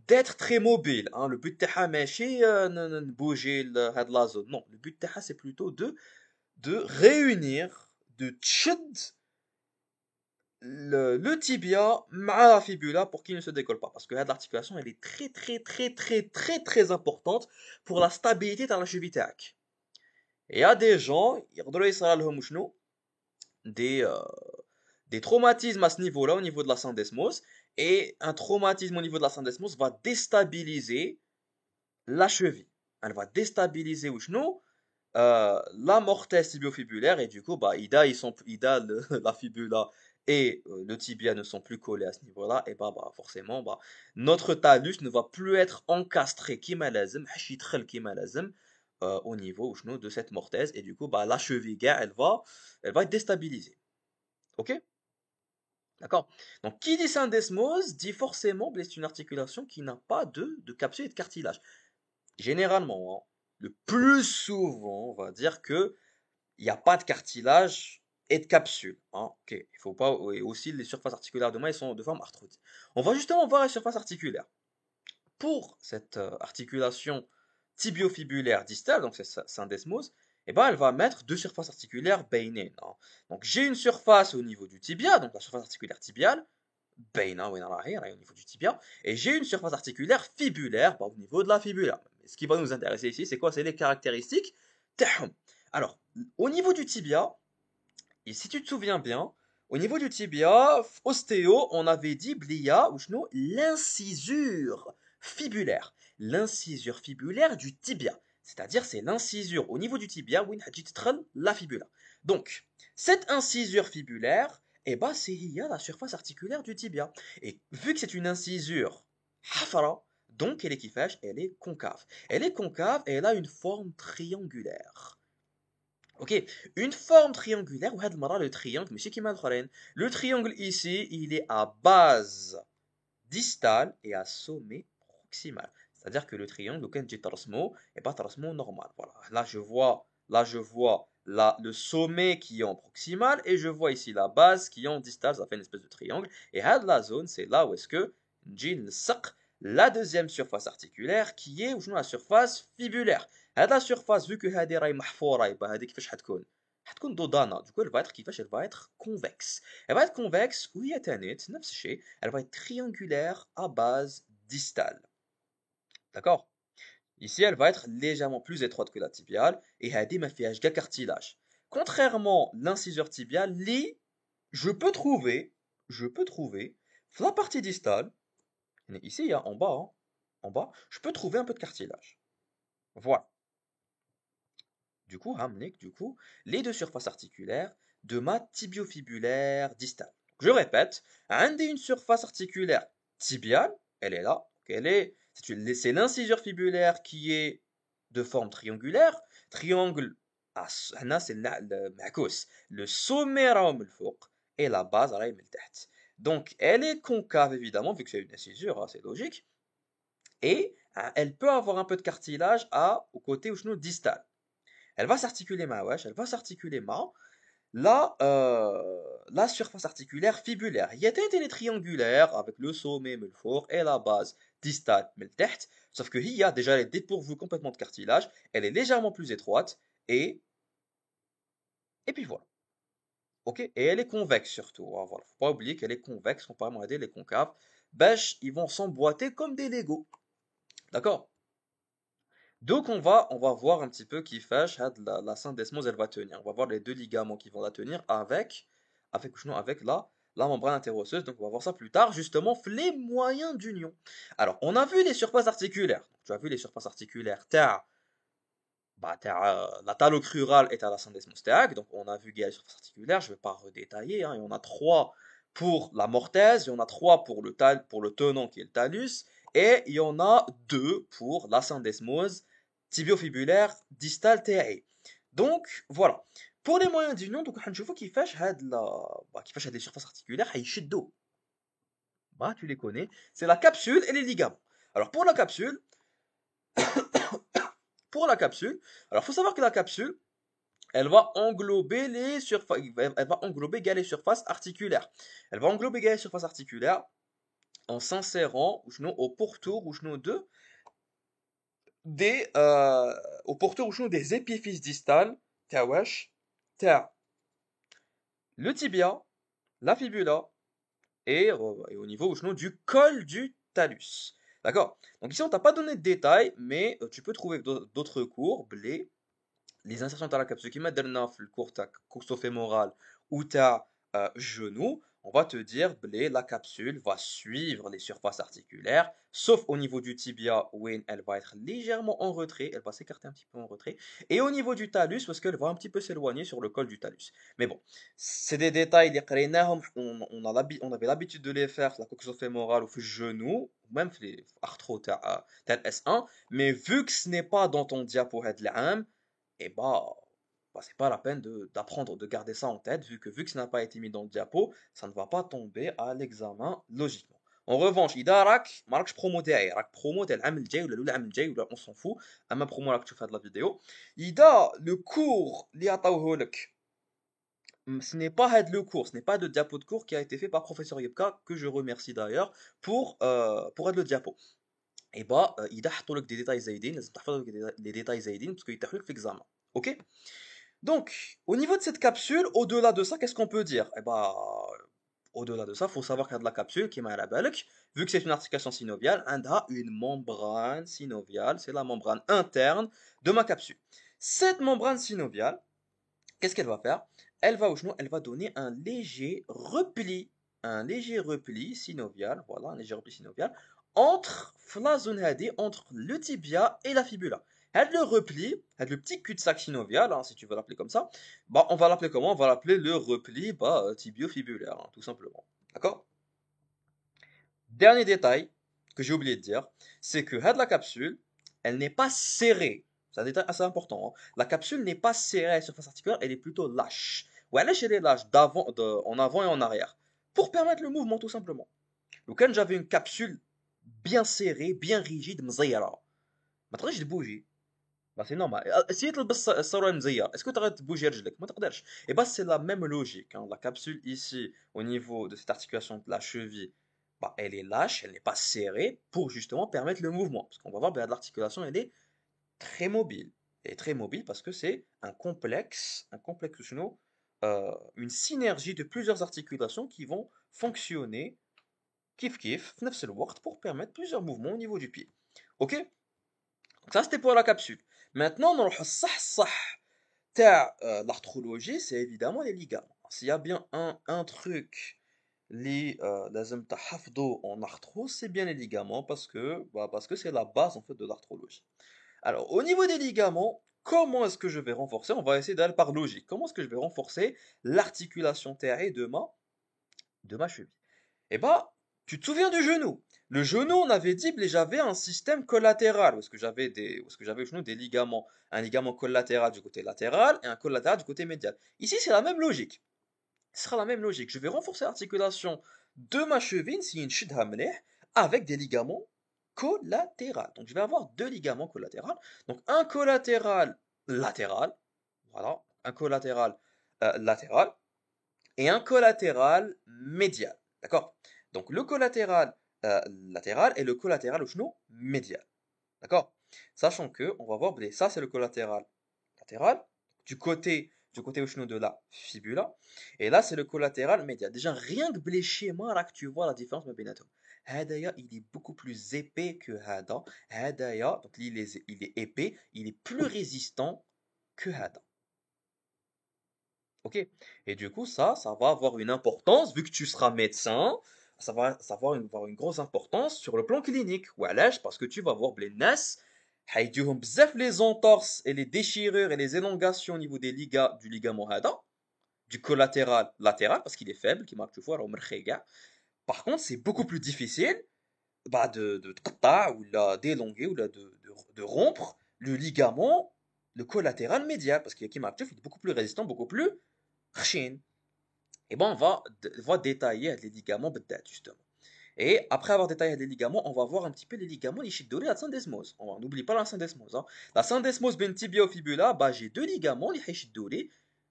d'être très mobile. Hein. Le but de bouger la zone. Non, le but c'est plutôt de réunir, de tchid le tibia مع la fibula pour qu'il ne se décolle pas. Parce que là, l'articulation, elle est très, très, très, très, très, très importante pour la stabilité de la cheville تاعك. Et il y a des gens, يقدروا يصير لهم شنو des, des traumatismes à ce niveau-là, au niveau de la syndesmose, et un traumatisme au niveau de la syndesmose va déstabiliser la cheville. Elle va déstabiliser ou شنو la mortesse tibiofibulaire et du coup bah la fibula et le tibia ne sont plus collés à ce niveau-là et forcément notre talus ne va plus être encastré كيما لازم حش يدخل كيما لازم au niveau شنو de cette mortaise et du coup bah la cheville elle va être déstabilisée. OK? D'accord? Donc qui dit syndesmose dit forcément que c'est une articulation qui n'a pas de capsule et de cartilage. Généralement, hein, le plus souvent, on va dire que il n'y a pas de cartilage et de capsule. Hein. Ok, il faut pas. Et aussi, les surfaces articulaires de main, elles sont de forme arthrodique. On va justement voir les surfaces articulaires. Pour cette articulation tibiofibulaire distale, donc c'est syndesmose, eh ben, elle va mettre deux surfaces articulaires bainines. Hein. Donc j'ai une surface au niveau du tibia, donc la surface articulaire tibiale, baina, au niveau du tibia, et j'ai une surface articulaire fibulaire au niveau de la fibula. Ce qui va nous intéresser ici, c'est quoi? C'est les caractéristiques. Alors, au niveau du tibia, et si tu te souviens bien, au niveau du tibia, ostéo, on avait dit blia, ou sinon l'incisure fibulaire. L'incisure fibulaire du tibia. C'est-à-dire, c'est l'incisure au niveau du tibia où la fibula. Donc, cette incisure fibulaire, eh ben, c'est la surface articulaire du tibia. Et vu que c'est une incisure hafara, donc elle est kifash, elle est concave. Elle est concave et elle a une forme triangulaire. Ok, une forme triangulaire, ou le triangle, mais le triangle ici, il est à base distale et à sommet proximal. C'est-à-dire que le triangle, quand j'ai trasmo, est pas trasmo normal. Voilà, là, le sommet qui est en proximal et je vois ici la base qui est en distale, ça fait une espèce de triangle. Et la zone, c'est là où est-ce que j'ai la deuxième surface articulaire qui est la surface fibulaire. هاد لا سيرفاس فيو كو هادي راهي محفوره يبقى هادي كيفاش حتكون حتكون دودانا دوكو elle va être كيفاش elle va être convexe elle va être convexe وهي تانيت نفس الشيء elle va être triangulaire à base distale d'accord ici elle va être légèrement plus étroite que la tibiale et هادي ما فيهاش كاع cartilage contrairement l'inciseur tibial li je peux trouver la partie distale ici il y a en bas je peux trouver un peu de cartilage voilà. Du coup, les deux surfaces articulaires de ma tibiofibulaire distale. Je répète, une surface articulaire tibiale, elle est là, c'est l'incisure fibulaire qui est de forme triangulaire, triangle, c'est le sommet et la base donc elle est concave évidemment, vu que c'est une incisure, hein, c'est logique, et elle peut avoir un peu de cartilage au côté distal. Elle va s'articuler elle va s'articuler la surface articulaire fibulaire. Il y a une triangulaire avec le sommet melfort et la base distale melteht, sauf que hier déjà elle est dépourvue complètement de cartilage, elle est légèrement plus étroite et puis voilà. OK, et elle est convexe surtout. Voilà, faut pas oublier qu'elle est convexe comparément à des les concaves. Bêche, ils vont s'emboîter comme des Lego. D'accord? Donc on va voir un petit peu qui fait la syndesmose elle va tenir. On va voir les deux ligaments qui vont la tenir avec la membrane interosseuse. Donc on va voir ça plus tard, justement, les moyens d'union. Alors, on a vu les surfaces articulaires. Tu as vu les surfaces articulaires. La talus crurale est à la syndesmose théaque. Donc on a vu qu'il y a les surfaces articulaires. Je ne vais pas redétailler. Hein. Il y en a trois pour la mortaise, il y en a trois pour le tenant qui est le talus, et il y en a deux pour la syndesmose tibiofibulaire distale TAE. Donc voilà. Pour les moyens d'union, donc هنشوفوا كيفاش كيفاش هاد les surfaces articulaires هيشدوا. Tu les connais, c'est la capsule et les ligaments. Alors alors faut savoir que la capsule elle va englober les surfaces, elle va englober les surfaces articulaires. Elle va englober les surfaces articulaires en s'insérant au pourtour ou au pourtour ou des épiphyses distales, le tibia la fibula et au niveau du col du talus. D'accord? Donc ici, on t'a pas donné de détails, mais tu peux trouver d'autres courbes, les insertions dans la capsule qui mettent dans le cours coxo-fémoral ou ta genou, on va te dire que la capsule va suivre les surfaces articulaires, sauf au niveau du tibia où elle va être légèrement en retrait, elle va s'écarter un petit peu en retrait, et au niveau du talus parce qu'elle va un petit peu s'éloigner sur le col du talus. Mais bon, c'est des détails, on avait l'habitude de les faire, la coxo-fémorale ou le genou, même les arthro tel S1, mais vu que ce n'est pas dans ton diapo head et bah, c'est pas la peine d'apprendre, de garder ça en tête, vu que ça n'a pas été mis dans le diapo, ça ne va pas tomber à l'examen logiquement. En revanche, إذا ما راكش برومو تاعي راك برومو تاع العام الجاي ولا العام الجاي ولا on s'en fout, اما برومو راك تشوف هاد لا فيديو. إذا le cours اللي عطاوه لك ce n'est pas le cours, ce n'est pas de diapo de cours qui a été fait par professeur Yebka, que je remercie d'ailleurs pour le diapo. Et bah, إذا حطوا لك des détails زايدين لازم تحفظ les détails زايدين parce qu'ils يتاحوا لك في l'examen. Ok? Donc, au niveau de cette capsule, au-delà de ça, qu'est-ce qu'on peut dire? Eh bah, au-delà de ça, il faut savoir qu'il y a de la capsule qui est à la balque, vu que c'est une articulation synoviale, elle a une membrane synoviale, c'est la membrane interne de ma capsule. Cette membrane synoviale, qu'est-ce qu'elle va faire? Elle va au genou, elle va donner un léger repli synovial, voilà, un léger repli synovial, entre la zone hadi, entre le tibia et la fibula. Le repli, le petit cul-de-sac synovial, hein, si tu veux l'appeler comme ça, bah, on va l'appeler comment? On va l'appeler le repli tibio-fibulaire, hein, tout simplement. D'accord? Dernier détail que j'ai oublié de dire, c'est que la capsule, elle n'est pas serrée. C'est un détail assez important, hein. La capsule n'est pas serrée à la surface articulaire, elle est plutôt lâche. Ouais, elle est lâche en avant et en arrière. Pour permettre le mouvement, tout simplement. Donc, quand j'avais une capsule bien serrée, bien rigide, مزيرة, ما تقدرش تبوجي. Bah, c'est normal. Si tu الصورة مزيرة, est-ce que tu arrêtes de bouger رجلك؟ ما تقدرش. Et bah, c'est la même logique, hein. La capsule ici, au niveau de cette articulation de la cheville, bah, elle est lâche, elle n'est pas serrée pour justement permettre le mouvement. Parce qu'on va voir, bah, l'articulation, elle est très mobile. Elle est très mobile parce que c'est un complexe sinon, une synergie de plusieurs articulations qui vont fonctionner kiff kiff, في نفس الوقت, pour permettre plusieurs mouvements au niveau du pied. Ok? Donc ça c'était pour la capsule. Maintenant, on va الصح تاع l'arthrologie, c'est évidemment les ligaments. S'il y a bien un truc لازم تحفظه en arthro, c'est bien les ligaments parce que c'est la base en fait de l'arthrologie. Alors, au niveau des ligaments, comment est-ce que je vais renforcer? On va essayer d'aller par logique. Comment est-ce que je vais renforcer l'articulation terrée de ma cheville? Eh bah, tu te souviens du genou? Le genou, on avait dit que j'avais un système collatéral, parce que j'avais au genou des ligaments, un ligament collatéral du côté latéral et un collatéral du côté médial. Ici, c'est la même logique. Ce sera la même logique. Je vais renforcer l'articulation de ma cheville, si une chute avec des ligaments collatéraux. Donc, je vais avoir deux ligaments collatéraux. Donc, un collatéral latéral, voilà, un collatéral latéral et un collatéral médial. D'accord? Donc, le collatéral latéral et le collatéral au genou médial. D'accord? Sachant que, on va voir, ça c'est le collatéral latéral, du côté au genou de la fibula, et là c'est le collatéral médial. Déjà, rien que les schémas, là que tu vois la différence, mais Hadaya, il est beaucoup plus épais que Hada. Hadaya, donc il est épais, il est plus résistant que Hada. Ok? Et du coup, ça va avoir une importance, vu que tu seras médecin, ça va avoir une grosse importance sur le plan clinique. Wesh, parce que tu vas voir les nas, حيديهم بزاف les entorses et les déchirures et les élongations au niveau du ligament hada, du collatéral latéral, parce qu'il est faible, qui marque fois, par contre, c'est beaucoup plus difficile bah, de تقطع ou d'élonger ou de rompre le ligament, le collatéral médial, parce qu'il est beaucoup plus résistant, beaucoup plus خشين. Et ben on va détailler les ligaments بالذات, justement. Et après avoir détaillé les ligaments, on va voir un petit peu les ligaments les et la syndesmose. On n'oublie pas la syndesmose, hein. La syndesmose ben tibia fibula, bah j'ai deux ligaments les يشدوا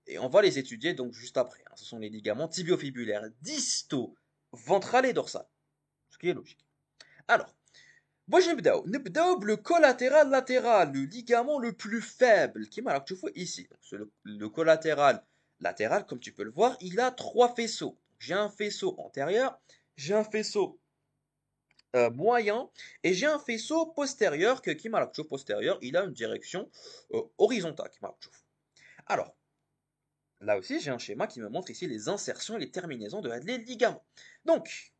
et on va les étudier donc juste après, hein. Ce sont les ligaments tibiofibulaires distaux, ventral et dorsal, ce qui est logique. Alors, moi je نبداو le collatéral latéral, le ligament le plus faible, qui est tu vois ici. Donc, le collatéral latéral, comme tu peux le voir, il a trois faisceaux. j'ai un faisceau antérieur, j'ai un faisceau moyen et j'ai un faisceau postérieur qui m'a postérieur, il a une direction horizontale qui m'a alors, là aussi, j'ai un schéma qui me montre ici les insertions et les terminaisons de les ligaments. Donc,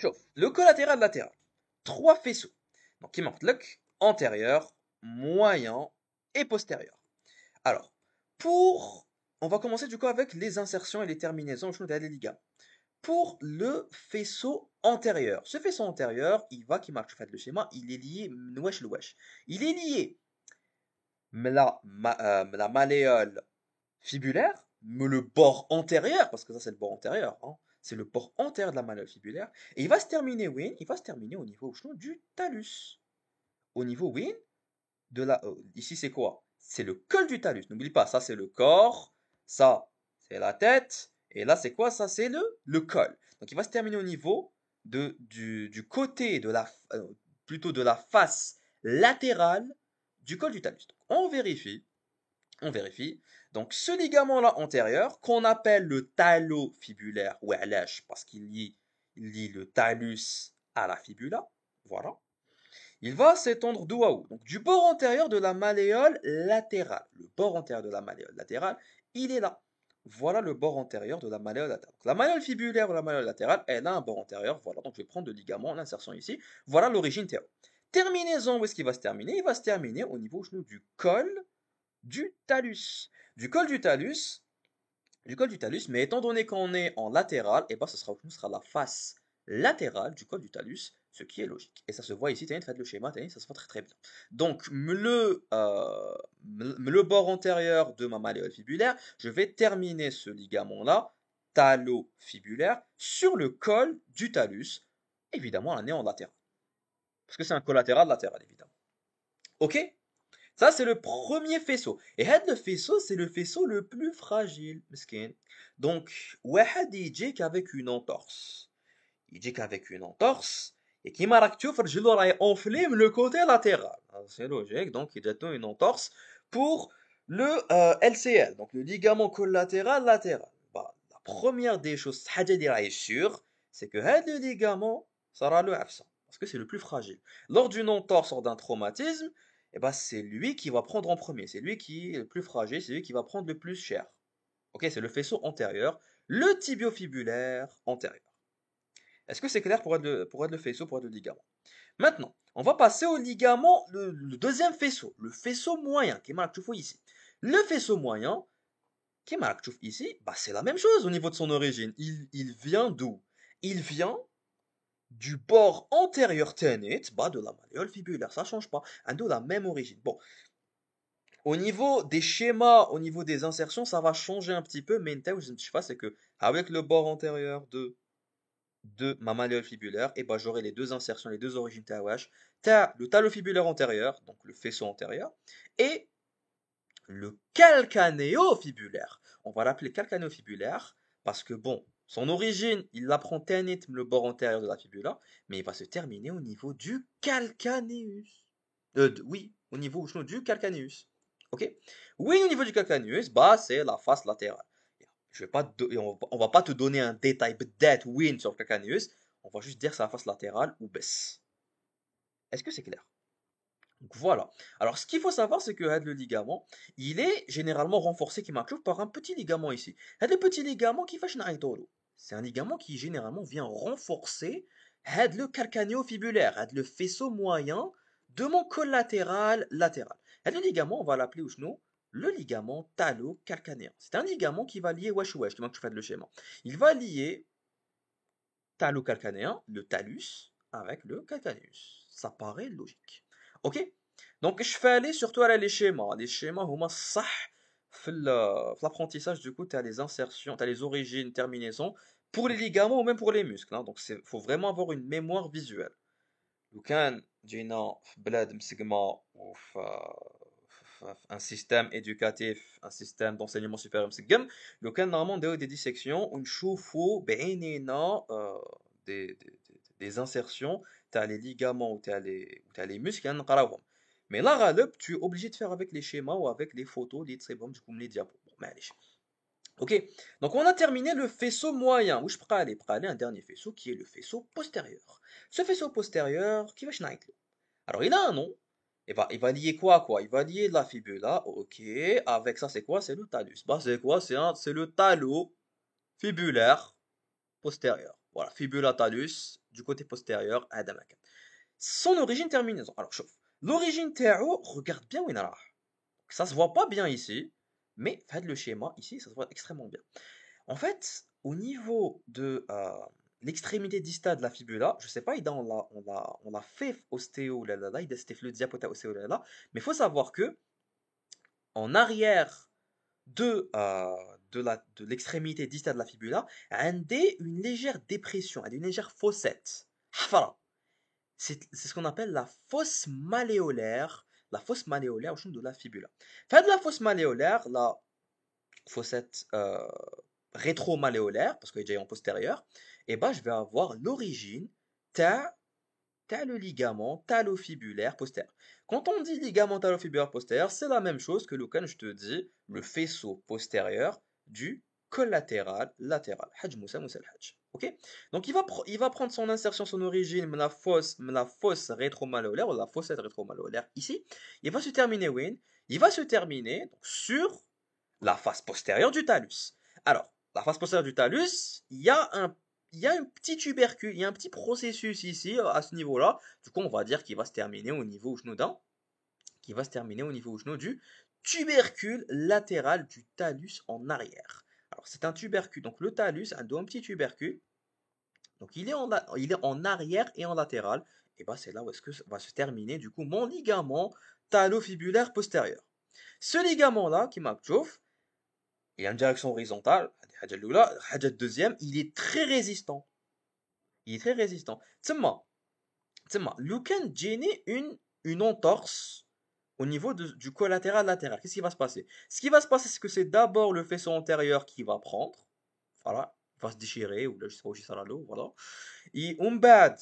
chauffe, le collatéral latéral, trois faisceaux. Donc, qui montre le antérieur, moyen et postérieur. Alors, on va commencer du coup avec les insertions et les terminaisons de les ligaments. Pour le faisceau antérieur, ce faisceau antérieur, qui marche, fait le schéma, il est lié, wesh le wesh. Il est lié, la malléole fibulaire, mais le bord antérieur, parce que ça c'est le bord antérieur, hein, c'est le bord antérieur de la malléole fibulaire, et il va se terminer, oui, il va se terminer au niveau du talus. Au niveau, oui, ici c'est quoi? C'est le col du talus. N'oublie pas, ça c'est le corps, ça c'est la tête, et là c'est quoi? Ça c'est le col. Donc il va se terminer au niveau du côté plutôt de la face latérale du col du talus. Donc, on vérifie. Donc, ce ligament-là antérieur, qu'on appelle le talofibulaire, ou alash, parce il lie le talus à la fibula, voilà. Il va s'étendre d'où à où? Donc, du bord antérieur de la malléole latérale. Le bord antérieur de la malléole latérale, il est là. Voilà le bord antérieur de la malléole latérale. Donc, la malléole fibulaire ou la malléole latérale, elle a un bord antérieur. Voilà, donc je vais prendre le ligament, l'insertion ici. Voilà l'origine théorique. Terminaison, où est-ce qu'il va se terminer? Il va se terminer au niveau du col du talus. Du col du talus, mais étant donné qu'on est en latéral, et ben ce sera la face latérale du col du talus, ce qui est logique. Et ça se voit ici, faites le schéma, ça se voit très très bien. Donc le bord antérieur de ma malléole fibulaire, je vais terminer ce ligament-là, talofibulaire, sur le col du talus, évidemment en en latéral. Parce que c'est un collatéral latéral, évidemment. Ok? Ça, c'est le premier faisceau. Et le faisceau, c'est le faisceau le plus fragile, mesquin. Donc, واحد يجيك avec une entorse. يجيك avec une entorse. Et qui m'a تشوف رجله راهي enflé le côté latéral. C'est logique. Donc, il a une entorse pour le LCL. Donc, le ligament collatéral latéral. Bah, la première des choses, حاجة اللي راهي sûre, c'est que le ligament, ça sera le absent. Parce que c'est le plus fragile. Lors d'une entorse, lors d'un traumatisme, eh ben, c'est lui qui va prendre en premier. C'est lui qui est le plus fragile, c'est lui qui va prendre le plus cher. Ok, c'est le faisceau antérieur, le tibiofibulaire antérieur. Est-ce que c'est clair pour être le faisceau, pour être le ligament? Maintenant, on va passer au ligament, le deuxième faisceau, le faisceau moyen, qui est marqué ici. Le faisceau moyen, qui est marqué ici, bah, c'est la même chose au niveau de son origine. Il vient d'où? Il vient du bord antérieur ténète, bah, de la malléole fibulaire, ça change pas, de la même origine. Bon, au niveau des schémas, au niveau des insertions, ça va changer un petit peu, mais une telle, je ne sais pas, c'est que avec le bord antérieur de ma malléole fibulaire, et ben j'aurai les deux insertions, les deux origines TAWH. T'as le talofibulaire antérieur, donc le faisceau antérieur, et le calcanéofibulaire. On va l'appeler calcanéofibulaire parce que bon, son origine, il la prend le bord antérieur de la fibula, mais il va se terminer au niveau du calcanéus. Oui, au niveau du calcanéus. Ok? Oui, au niveau du calcaneus, bah, c'est la face latérale. Je vais pas on va pas te donner un détail peut-être win sur le calcaneus, on va juste dire c'est la face latérale ou baisse. Est-ce que c'est clair? Donc voilà. Alors ce qu'il faut savoir, c'est que le ligament, il est généralement renforcé qui marque par un petit ligament ici. Le petit ligament qui fait Schneider. C'est un ligament qui généralement vient renforcer le calcanéo-fibulaire, le faisceau moyen de mon collatéral latéral. Le ligament, on va l'appeler ou le ligament talo-calcanéen. C'est un ligament qui va lier wesh wesh, tu fais le schéma. Il va lier talo-calcanéen, le talus, avec le calcaneus. Ça paraît logique. Ok? Donc je fais aller surtout à les schémas. Les schémas, هما صح في l'apprentissage du coup, tu as les insertions, tu as les origines, terminaisons pour les ligaments ou même pour les muscles. Hein. Donc il faut vraiment avoir une mémoire visuelle. لو كان جينا في بلاد مسقمة un système éducatif, un système d'enseignement supérieur مسقم, لو كان normalement نديرو des dissections ونشوفوا بعينينا des insertions, tu as les ligaments ou tu as les muscles, نقراوهم. Mais là, tu es obligé de faire avec les schémas ou avec les photos, les تصيبهم تكون les diapos. Bon, معليش. Ok, donc on a terminé le faisceau moyen. Où je prends aller un dernier faisceau qui est le faisceau postérieur. Ce faisceau postérieur, qui va chnaitlou. Alors il a un nom. Il va lier quoi? Il va lier la fibula, ok. Avec ça, c'est quoi? C'est le talus. Bah, c'est quoi? C'est le talus fibulaire postérieur. Voilà, fibula talus du côté postérieur, Adamakan. Son origine terminaison. Alors, chauffe. L'origine Théo, regarde bien où il ça se voit pas bien ici, mais faites le schéma ici, ça se voit extrêmement bien. En fait, au niveau de l'extrémité distale de la fibula, je sais pas, on l'a fait ostéo là là là, il a fait le diapota ostéo là là, mais il faut savoir que en arrière de l'extrémité distale de la fibula, on a une légère dépression, une légère fossette. Voilà. C'est ce qu'on appelle la fosse malléolaire, au de la fibula. Fin de la fosse malléolaire, la fossette rétro-malléolaire, parce qu'elle est déjà en postérieur, et ben je vais avoir l'origine t'as le ligament talofibulaire postérieur. Quand on dit ligament talofibulaire postérieur, c'est la même chose que lequel je te dis le faisceau postérieur du collatéral latéral. Hajj Moussa Moussa Hajj. Ok. Donc il va prendre son insertion, son origine, la fosse rétromalléolaire, ou la fossette rétromalléolaire ici. Il va se terminer où? Il va se terminer donc, sur la face postérieure du talus. Alors, la face postérieure du talus, il y a un petit tubercule, il y a un petit processus ici, à ce niveau-là. Du coup, on va dire qu'il va se terminer au niveau qui va se terminer au niveau du tubercule latéral du talus en arrière. Alors, c'est un tubercule. Donc, le talus a un petit tubercule. Donc, il est en arrière et en latéral. Et bah, c'est là où est-ce que va se terminer, du coup, mon ligament talofibulaire postérieur. Ce ligament-là, qui m'a il a une direction horizontale, الحاجة deuxième, il est très résistant. Il est très résistant. تسمى لو كان تجيني une entorse au niveau du collatéral latéral, qu'est-ce qui va se passer? Ce qui va se passer, c'est que c'est d'abord le faisceau antérieur qui va prendre, voilà, il va se déchirer, ou là, je sais pas où ça là, voilà. Et umbad,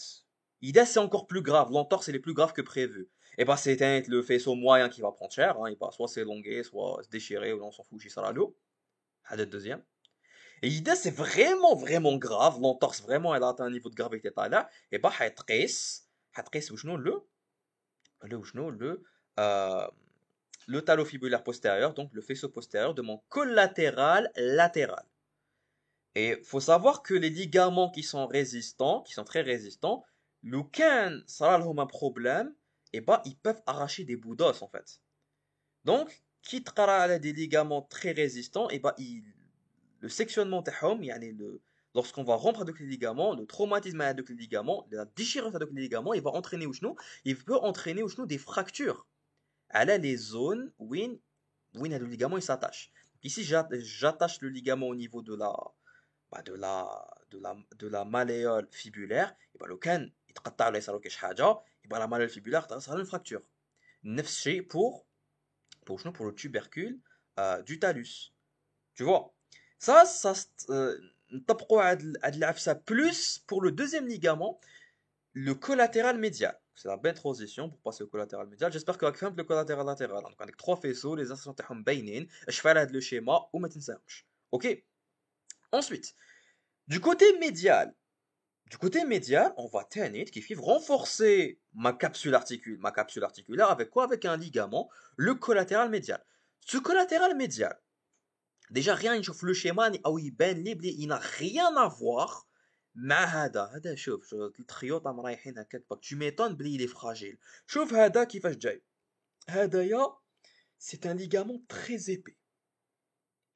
idée c'est encore plus grave, l'entorse elle est plus grave que prévu. Et bah c'est le faisceau moyen qui va prendre cher, hein, il va soit s'élonguer, soit se déchirer, ou là on s'en fout, ça là, le deuxième. Et l'idée, c'est vraiment, vraiment grave. L'entorse, vraiment, elle a atteint un niveau de gravité là. Et bah, هتقيس وشنو euh, le talofibulaire postérieur, donc le faisceau postérieur de mon collatéral latéral. Et faut savoir que les ligaments qui sont résistants, qui sont très résistants, quand ça a un problème, et bah, ils peuvent arracher des bouts d'os, en fait. Donc, quitte à des ligaments très résistants, et bah, le sectionnement تاعهم يعني lorsqu'on va rompre avec les ligaments, le traumatisme avec les ligaments, la déchirure avec les ligaments, il va entraîner il peut entraîner des fractures à les zones où le ligament il s'attache. Ici j'attache le ligament au niveau de la malléole fibulaire, et ben لو كان يتقطع ولا يصير كاش حاجه يبقى la malléole fibulaire تصير une fracture. نفس الشيء pour le tubercule du talus. Tu vois, ça نطبقوا هاد العفسه plus pour le deuxième ligament, le collatéral médial. C'est la belle transition pour passer au collatéral médial. J'espère que راك le collatéral latéral. Donc avec trois faisceaux, les insertions تاعهم باينين. Je fais le schéma وما تنساهمش. OK. Ensuite, du côté médial, on va qui fait renforcer ma capsule articulaire avec quoi? Avec un ligament, le collatéral médial. Ce collatéral médial, déjà rien نشوف le schéma او يبان لي بلي il n'a rien à voir مع هذا شوف الخيوط راهم رايحين هكاك tu m'étonnes بلي il est fragile. شوف هذا كيفاش جاي. هذايا c'est un ligament très épais.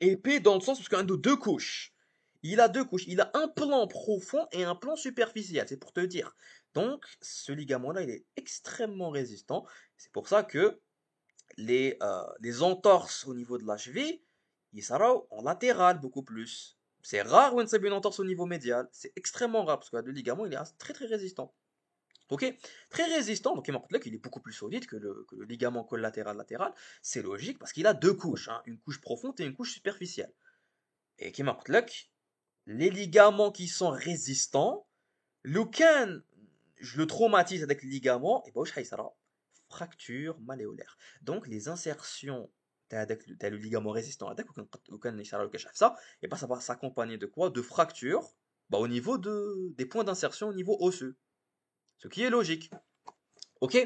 Épais dans le sens parce qu'il a deux couches. Il a deux couches. Il a un plan profond et un plan superficiel. C'est pour te dire. Donc, ce ligament-là, il est extrêmement résistant. C'est pour ça que les entorses au niveau de la cheville, ils seront en latéral beaucoup plus. C'est rare où on une entorse au niveau médial. C'est extrêmement rare parce que le ligament, il est très très résistant. Ok, très résistant, donc il est beaucoup plus solide que le ligament collatéral latéral. C'est logique parce qu'il a deux couches, hein, une couche profonde et une couche superficielle. Et qui marque les ligaments qui sont résistants, lequel je le traumatise avec les ligaments, et ben, il sera fracture malléolaire. Donc les insertions t'as le ligament résistant هذاك وكان يشرى له كشف ça et ben ça va s'accompagner de quoi? De fractures bah, au niveau des points d'insertion au niveau osseux. Ce qui est logique. Ok?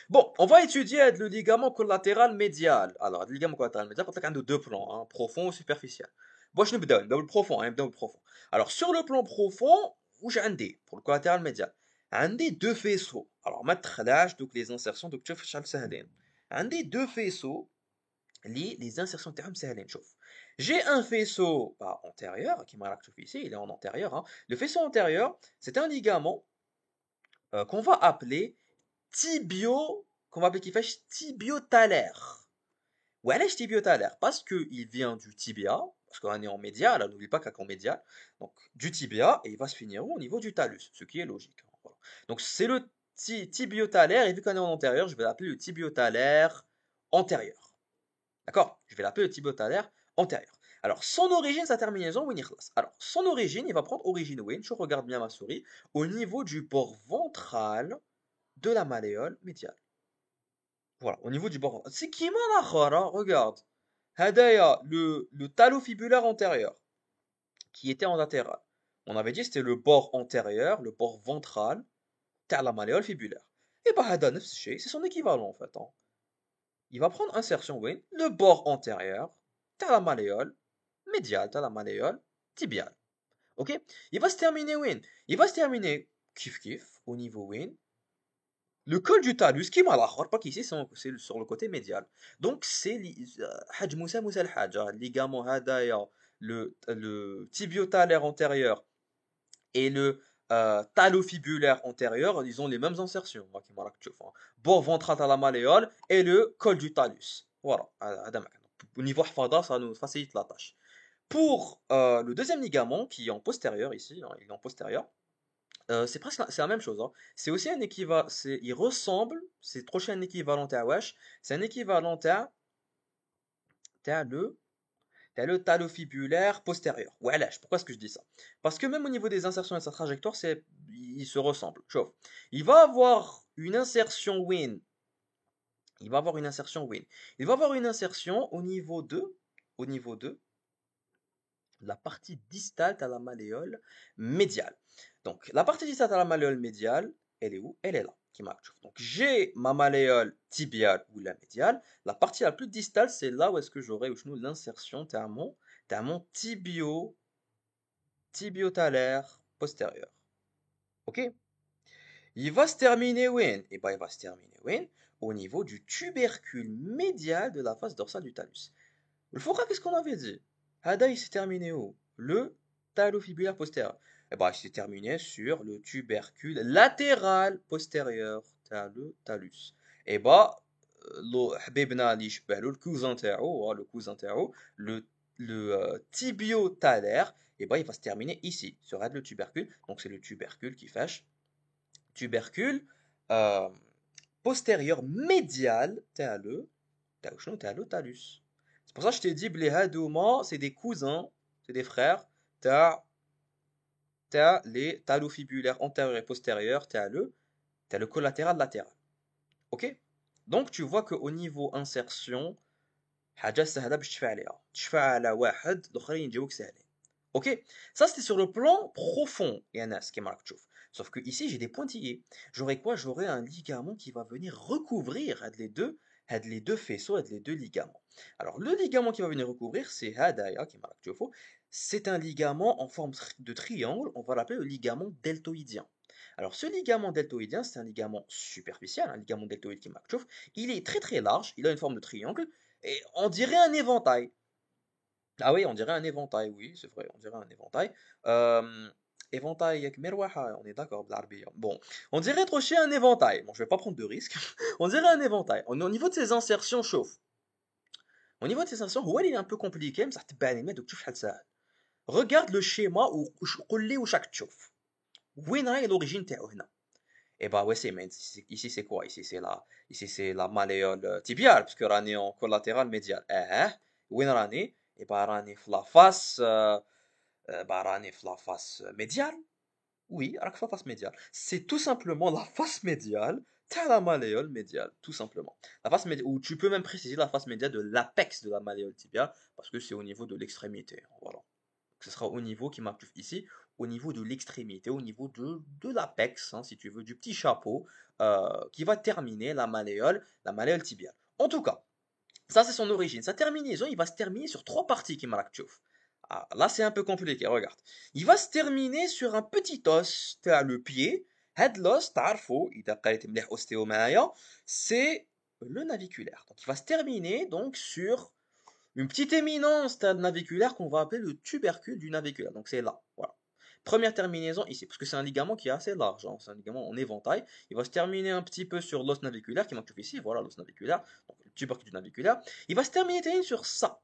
Bon, on va étudier le ligament collatéral médial. Alors, le ligament collatéral médial, on a deux plans, hein, profond ou superficiel. Bon, je vais le profond, hein, le profond. Alors, sur le plan profond, où j'ai un dé pour le collatéral médial? Un dé deux faisceaux. Alors, mettre l'âge, donc les insertions, donc tu fais un des deux faisceaux, les insertions termes c'est chauffe. J'ai un faisceau bah, antérieur, qui m'a ici, il est en antérieur. Hein. Le faisceau antérieur, c'est un ligament qu'on va appeler qu'on va appeler qui fait tibiotalaire. Ouais, allez, tibiotalaire, parce qu'il vient du tibia, parce qu'on est en médial, n'oublie pas qu'en médial, donc du tibia, et il va se finir au niveau du talus, ce qui est logique. Hein, voilà. Donc c'est le tibiotalaire, et vu qu'on est en antérieur, je vais l'appeler le tibiotalaire antérieur. D'accord? Je vais l'appeler le tibiotalaire antérieur. Alors, son origine, sa terminaison, alors, son origine, il va prendre origine, je regarde bien ma souris, au niveau du bord ventral de la malléole médiale. Voilà, au niveau du bord ventral. C'est qui m'a regarde. Hadaya, le talofibulaire antérieur, qui était en latéral. On avait dit que c'était le bord antérieur, le bord ventral, de la malléole fibulaire. Et bah, hada c'est son équivalent en fait. Hein. Il va prendre insertion, oui, le bord antérieur, de la malléole médiale, de la malléole tibiale. Ok? Il va se terminer, win. Il va se terminer, kiff kiff, au niveau win, le col du talus qui m'a pas qu'ici c'est sur le côté médial. Donc c'est Hajj Moussa Moussa al-Hajj, hein, ligament hadaya, le tibiotalaire antérieur et le talofibulaire antérieur, ils ont les mêmes insertions. Hein, qui m'a hein. Bord ventral de la malléole et le col du talus. Voilà. Au niveau hafada, ça nous facilite la tâche. Pour le deuxième ligament qui est en postérieur ici, hein, il est en postérieur. C'est presque c'est la même chose. Hein. C'est aussi un équivalent. Il ressemble. C'est trop un équivalent à Wesh. C'est un équivalent à le talofibulaire postérieur. Ouais, pourquoi est-ce que je dis ça? Parce que même au niveau des insertions et de sa trajectoire, il se ressemble. Chauffe. Il va avoir une insertion win. Il va avoir une insertion win. Il va avoir une insertion au niveau de la partie distale à la malléole médiale. Donc, la partie distale à la malléole médiale, elle est où? Elle est là, qui marche. Donc, j'ai ma malléole tibiale ou la médiale. La partie la plus distale, c'est là où est-ce que j'aurai l'insertion à mon tibiotalaire postérieur. Ok? Il va se terminer où? Et ben, il va se terminer où? Au niveau du tubercule médial de la face dorsale du talus. Le fourra, qu'est-ce qu'on avait dit? Hada, il s'est terminé où? Le talofibulaire postérieur. Eh ben, il s'est terminé sur le tubercule latéral postérieur, le talus. Et bah, le cousin تاعو, le tibiotalaire, et bah, il va se terminer ici, sur le tubercule. Donc, c'est le tubercule qui fâche. Tubercule euh, postérieur médial, le talus. C'est pour ça que je t'ai dit, les hadouma, c'est des cousins, c'est des frères. T'as les talofibulaires antérieurs et postérieurs, t'as le collatéral latéral. Ok? Donc tu vois qu'au niveau insertion, حاجة سهلة باش تشفع عليها. تشفع على واحد الآخرين يجيوك سهلين. Ok? Ça c'était sur le plan profond, Yanas, qui marque tchouf. Sauf que ici j'ai des pointillés. J'aurai quoi? J'aurai un ligament qui va venir recouvrir les deux faisceaux, les deux ligaments. Alors le ligament qui va venir recouvrir, c'est Hadaya, qui marque tchouf. C'est un ligament en forme de triangle, on va l'appeler le ligament deltoïdien. Alors ce ligament deltoïdien, c'est un ligament superficiel, un ligament deltoïde qui marque tchouf. Il est très très large, il a une forme de triangle, et on dirait un éventail. Ah oui, on dirait un éventail, oui, c'est vrai, on dirait un éventail. Éventail avec merwaha, on est d'accord, بالعربية. Bon, on dirait trop chez un éventail. Bon, je vais pas prendre de risque. On dirait un éventail. Au niveau de ses insertions, chauffe. Au niveau de ses insertions, ouais, il est un peu compliqué, mais ça te banne, mais donc tu fais ça. Regarde le schéma où قول لي واش راك تشوف. وين راهي l'origine تاعو هنا؟ Eh bah ouais, ici c'est quoi? Ici c'est la malléole tibiale, parce que rani en collatéral médial. Où rani? Et bah rani la face, rani la face médiale. Oui, راك في la face médiale. C'est tout simplement la face médiale, t'as la malléole médiale, tout simplement. Ou tu peux même préciser la face médiale de l'apex de la malléole tibiale, parce que c'est au niveau de l'extrémité. Voilà. Ce sera au niveau qui marque ici, au niveau de l'extrémité, au niveau de l'apex, hein, si tu veux, du petit chapeau, qui va terminer la malléole tibiale. En tout cas, ça c'est son origine. Sa terminaison, il va se terminer sur trois parties qui marquent. Ah, là c'est un peu compliqué, regarde. Il va se terminer sur un petit os, t'as le pied. هاد l'os, تعرفوا إذا قريت مليح ostéo معايا, c'est le naviculaire. Donc il va se terminer donc sur une petite éminence naviculaire qu'on va appeler le tubercule du naviculaire. Donc c'est là, voilà. Première terminaison ici, parce que c'est un ligament qui est assez large, hein, c'est un ligament en éventail. Il va se terminer un petit peu sur l'os naviculaire qui manque ici, voilà l'os naviculaire, donc le tubercule du naviculaire. Il va se terminer sur ça.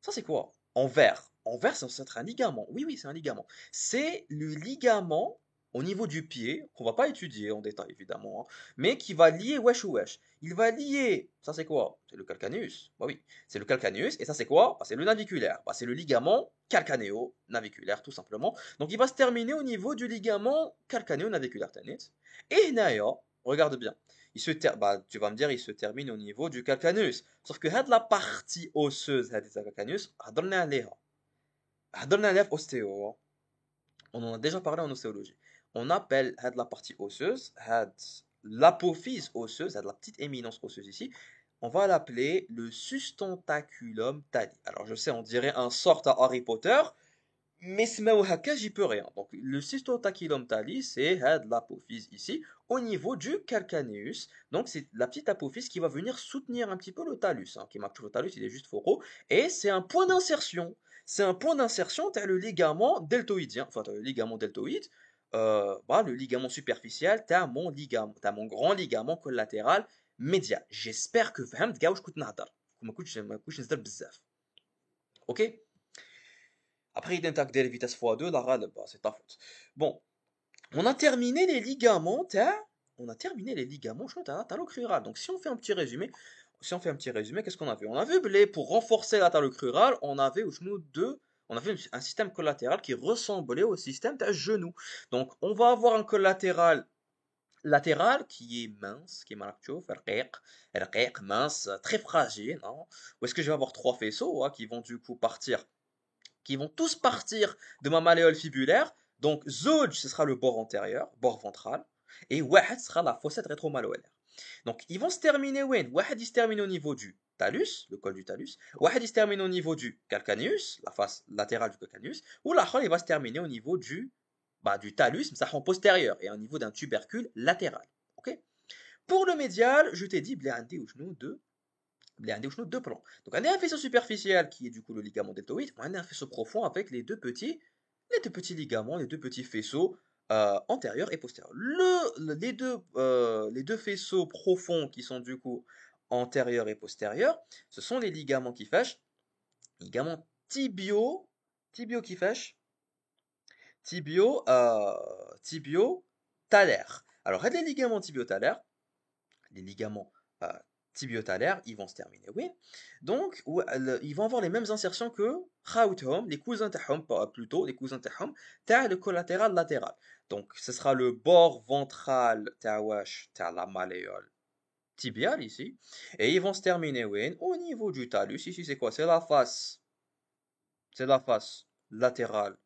Ça c'est quoi? En vert. En vert, c'est un ligament. Oui, oui, c'est un ligament. C'est le ligament au niveau du pied, qu'on va pas étudier en détail évidemment, hein, mais qui va lier wesh ou wesh. Il va lier, ça c'est quoi? C'est le calcaneus. Bah oui, c'est le calcaneus, et ça c'est quoi? Bah, c'est le naviculaire. Bah, c'est le ligament calcanéo-naviculaire, tout simplement. Donc il va se terminer au niveau du ligament calcanéo-naviculaire. Et Naya, regarde bien. Bah, tu vas me dire, il se termine au niveau du calcaneus. Sauf que la partie osseuse du calcaneus, هضرنا عليها في ostéo. On en a déjà parlé en ostéologie. On appelle la partie osseuse, l'apophyse osseuse, la petite éminence osseuse ici, on va l'appeler le sustentaculum tali. Alors je sais, on dirait un sort à Harry Potter, mais j'y peux rien. Donc le sustentaculum tali, c'est l'apophyse ici, au niveau du calcaneus. Donc c'est la petite apophyse qui va venir soutenir un petit peu le talus, hein, qui marque toujours le talus, il est juste faux. Et c'est un point d'insertion. C'est un point d'insertion, tu as le ligament deltoïdien, enfin tu as le ligament deltoïde, bah, le ligament superficiel, tu as mon ligament, tu as mon grand ligament collatéral médial. J'espère que فهمت كاع واش كنت نهضر. ما كنتش نهضر بزاف. OK. Après, il attaque des vitesses x2, la râle, bah, c'est ta faute. Bon, on a terminé les ligaments, on a terminé les ligaments, je crois, talocrural. Donc, si on fait un petit résumé, qu'est-ce qu'on a vu? On a vu, pour renforcer la talocrurale, on avait au genou on avait un système collatéral qui ressemblait au système d'un genou. Donc, on va avoir un collatéral latéral qui est mince, qui est malactio, mince, très fragile, hein. Ou est-ce que je vais avoir trois faisceaux, hein, qui vont du coup qui vont tous partir de ma malléole fibulaire. Donc, Zoj, ce sera le bord antérieur, bord ventral, et Wahed sera la fossette rétromalléolaire. Donc, ils vont se terminer où? Wahed, il se termine au niveau du talus, le col du talus. Wahed, il se termine au niveau du calcaneus, la face latérale du calcaneus. Ou l'achol, il va se terminer au niveau du talus, mais ça en postérieur, et au niveau d'un tubercule latéral. Ok. Pour le médial, je t'ai dit, blindé ou genou de deux plans. Donc on a un faisceau superficiel qui est du coup le ligament deltoïde, on a un faisceau profond avec les deux petits ligaments, les deux petits faisceaux antérieurs et postérieurs. Les deux faisceaux profonds qui sont du coup antérieurs et postérieurs, ce sont les ligaments qui fâchent, ligaments tibio qui fâchent, tibio-talaires. Alors, les ligaments tibio-talaires, les ligaments euh, tibiotalaires, ils vont se terminer, oui. Donc, ils vont avoir les mêmes insertions que les cousins تاعهم, plutôt, les cousins تاعهم, le collatéral latéral. Donc, ce sera le bord ventral تاع la malléole tibiale ici, et ils vont se terminer, oui, au niveau du talus. Ici, c'est quoi? C'est la face latérale,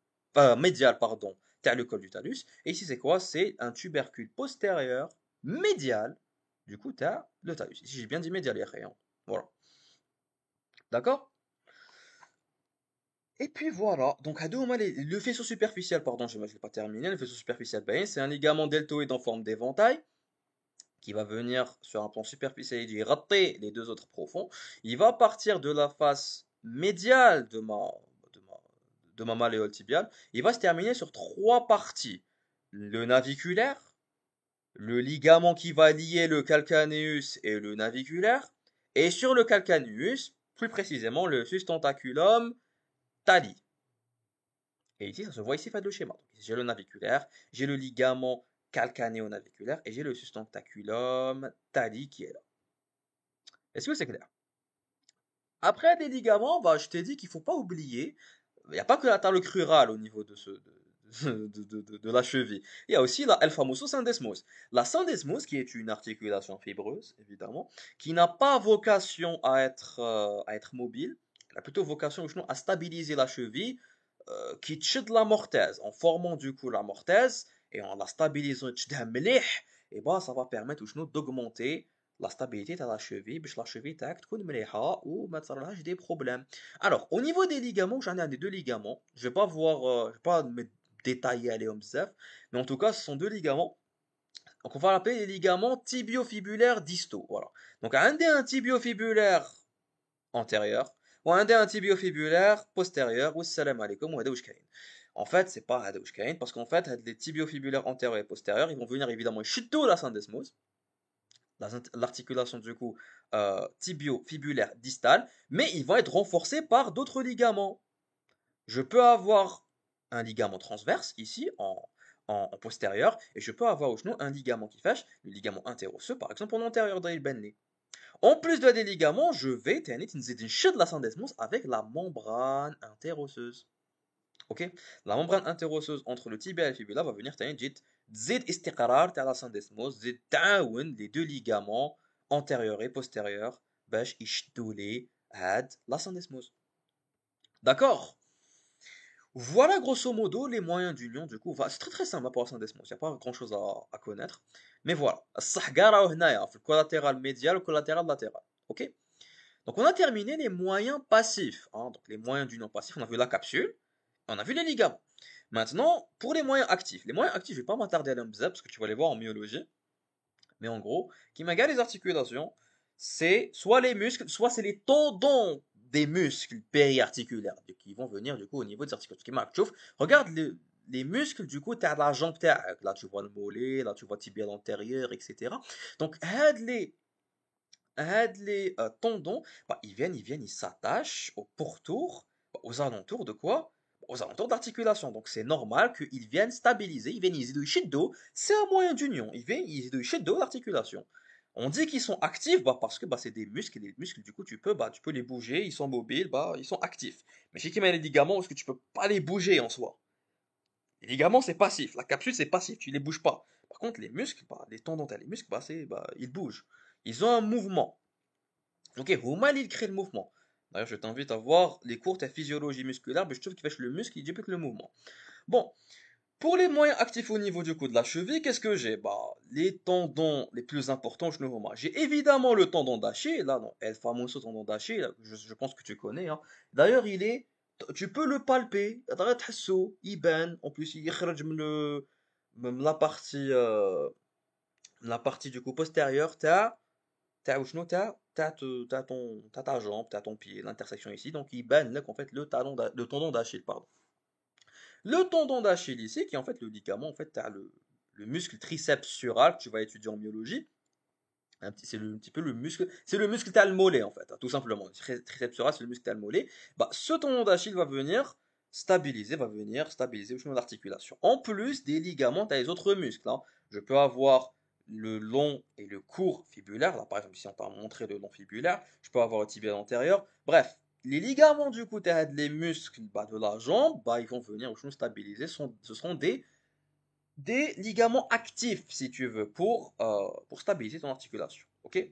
médiale, pardon, le col du talus. Et ici, c'est quoi? C'est un tubercule postérieur médial. Du coup, tu as le talus. Ici, j'ai bien dit médial, hein. Voilà. D'accord? Et puis voilà. Donc, le faisceau superficiel, pardon, je ne l'ai pas terminé. Le faisceau superficiel, ben, c'est un ligament deltoïde en forme d'éventail qui va venir sur un plan superficiel et rater les deux autres profonds. Il va partir de la face médiale de ma malléole tibiale. Il va se terminer sur trois parties. Le naviculaire, le ligament qui va lier le calcaneus et le naviculaire, et sur le calcaneus, plus précisément le sustentaculum tali. Et ici, ça se voit ici, fait le schéma. J'ai le naviculaire, j'ai le ligament calcanéo-naviculaire, et j'ai le sustentaculum tali qui est là. Est-ce que c'est clair? Après des ligaments, bah, je t'ai dit qu'il faut pas oublier, il n'y a pas que la talocrurale au niveau de la cheville. Il y a aussi la el famoso syndesmos. La syndesmos, qui est une articulation fibreuse, évidemment, qui n'a pas vocation à être mobile, elle a plutôt vocation sinon, à stabiliser la cheville, qui tchid la mortaise, en formant du coup la mortaise, et en la stabilisant tchidha mlih, et ben ça va permettre sinon, d'augmenter la stabilité de la cheville, باش la cheville تاعك تكون مليحة وما تصرالهاش des problèmes. Alors, au niveau des ligaments, j'en ai des deux ligaments. Je vais pas me détailler عليهم بزاف, mais en tout cas, ce sont deux ligaments. Donc, on va l'appeler les ligaments tibiofibulaires distaux. Voilà. Donc, un tibiofibulaire antérieur, ou un tibiofibulaire postérieur, ou salam alaikum, ou hada واش كاين. En fait, c'est pas hada واش كاين, parce qu'en fait, les tibiofibulaires antérieurs et postérieurs, ils vont venir évidemment يشدوا la syndesmose, l'articulation du coup tibio-fibulaire distale, mais ils vont être renforcés par d'autres ligaments. Je peux avoir un ligament transverse ici en postérieur, et je peux avoir au genou un ligament qui fâche, le ligament interosseux par exemple en antérieur de l'Ibnli. En plus de des ligaments, je vais de la syndesmose avec la membrane interosseuse. Ok, la membrane interosseuse entre le tibia et le fibula va venir تزيد استقرار تاع la syndesmose, تزيد تعاون les deux ligaments antérieur et postérieur باش يشدوا لي هاد la syndesmose. D'accord? Voilà grosso modo les moyens d'union du coup. C'est très très simple pour la syndesmose, il n'y a pas grand chose à connaître. Mais voilà, الصحقة راهو هنايا في الكولاتérال médial ou collatéral latéral. Ok? Donc on a terminé les moyens passifs, hein. Donc les moyens d'union passifs, on a vu la capsule, on a vu les ligaments. Maintenant, pour les moyens actifs, je vais pas m'attarder à l'homme parce que tu vas les voir en myologie. Mais en gros, qui m'égale les articulations, c'est soit les muscles, soit c'est les tendons des muscles périarticulaires qui vont venir du coup au niveau des articulations. Qui marque, regarde les muscles du coup, tu as la jambe, là tu vois le mollet, là tu vois le tibial antérieur, etc. Donc, les tendons, bah, ils s'attachent au pourtour, bah, aux alentours de quoi? Aux alentours d'articulation. Donc c'est normal qu'ils viennent stabiliser, ils viennent ici d'eau. C'est un moyen d'union. Ils viennent ici d'eau l'articulation. On dit qu'ils sont actifs bah, parce que bah, c'est des muscles, et les muscles, du coup, tu peux les bouger, ils sont mobiles, bah, ils sont actifs. Mais chez qui met les ligaments, est-ce que tu peux pas les bouger en soi? Les ligaments, c'est passif. La capsule, c'est passif, tu les bouges pas. Par contre, les muscles, bah, les tendons, les muscles, ils bougent. Ils ont un mouvement. Ok, هما اللي créent le mouvement. D'ailleurs, je t'invite à voir les cours de physiologie musculaire, mais je trouve qu'il fait le muscle, il dit que le mouvement. Bon, pour les moyens actifs au niveau du coup de la cheville, qu'est-ce que j'ai? Bah, les tendons les plus importants, je ne vois pas. J'ai évidemment le tendon d'Achille, là, non, el famoso tendon d'Achille, je pense que tu connais, hein. D'ailleurs, tu peux le palper, en plus, il يخرج من la partie du coup postérieure, t'as au genou, t'as ta jambe, t'as ton pied, l'intersection ici, donc il banne là qu'en fait le tendon d'Achille, pardon. Le tendon d'Achille ici, qui est en fait le ligament, en fait, t'as le muscle triceps sural que tu vas étudier en myologie. C'est un petit peu le muscle, c'est le muscle t'as le mollet en fait, hein, tout simplement. Triceps sural, c'est le muscle t'as le mollet. Bah, ce tendon d'Achille va venir stabiliser le chemin d'articulation. En plus des ligaments, t'as les autres muscles, hein. Je peux avoir le long et le court fibulaire. Là, par exemple, si on t'a montré le long fibulaire, je peux avoir le tibia antérieur. Bref, les ligaments, du coup, t'as les muscles bah, de la jambe, bah, ils vont venir au stabiliser. Ce seront des ligaments actifs, si tu veux, pour stabiliser ton articulation. Ok?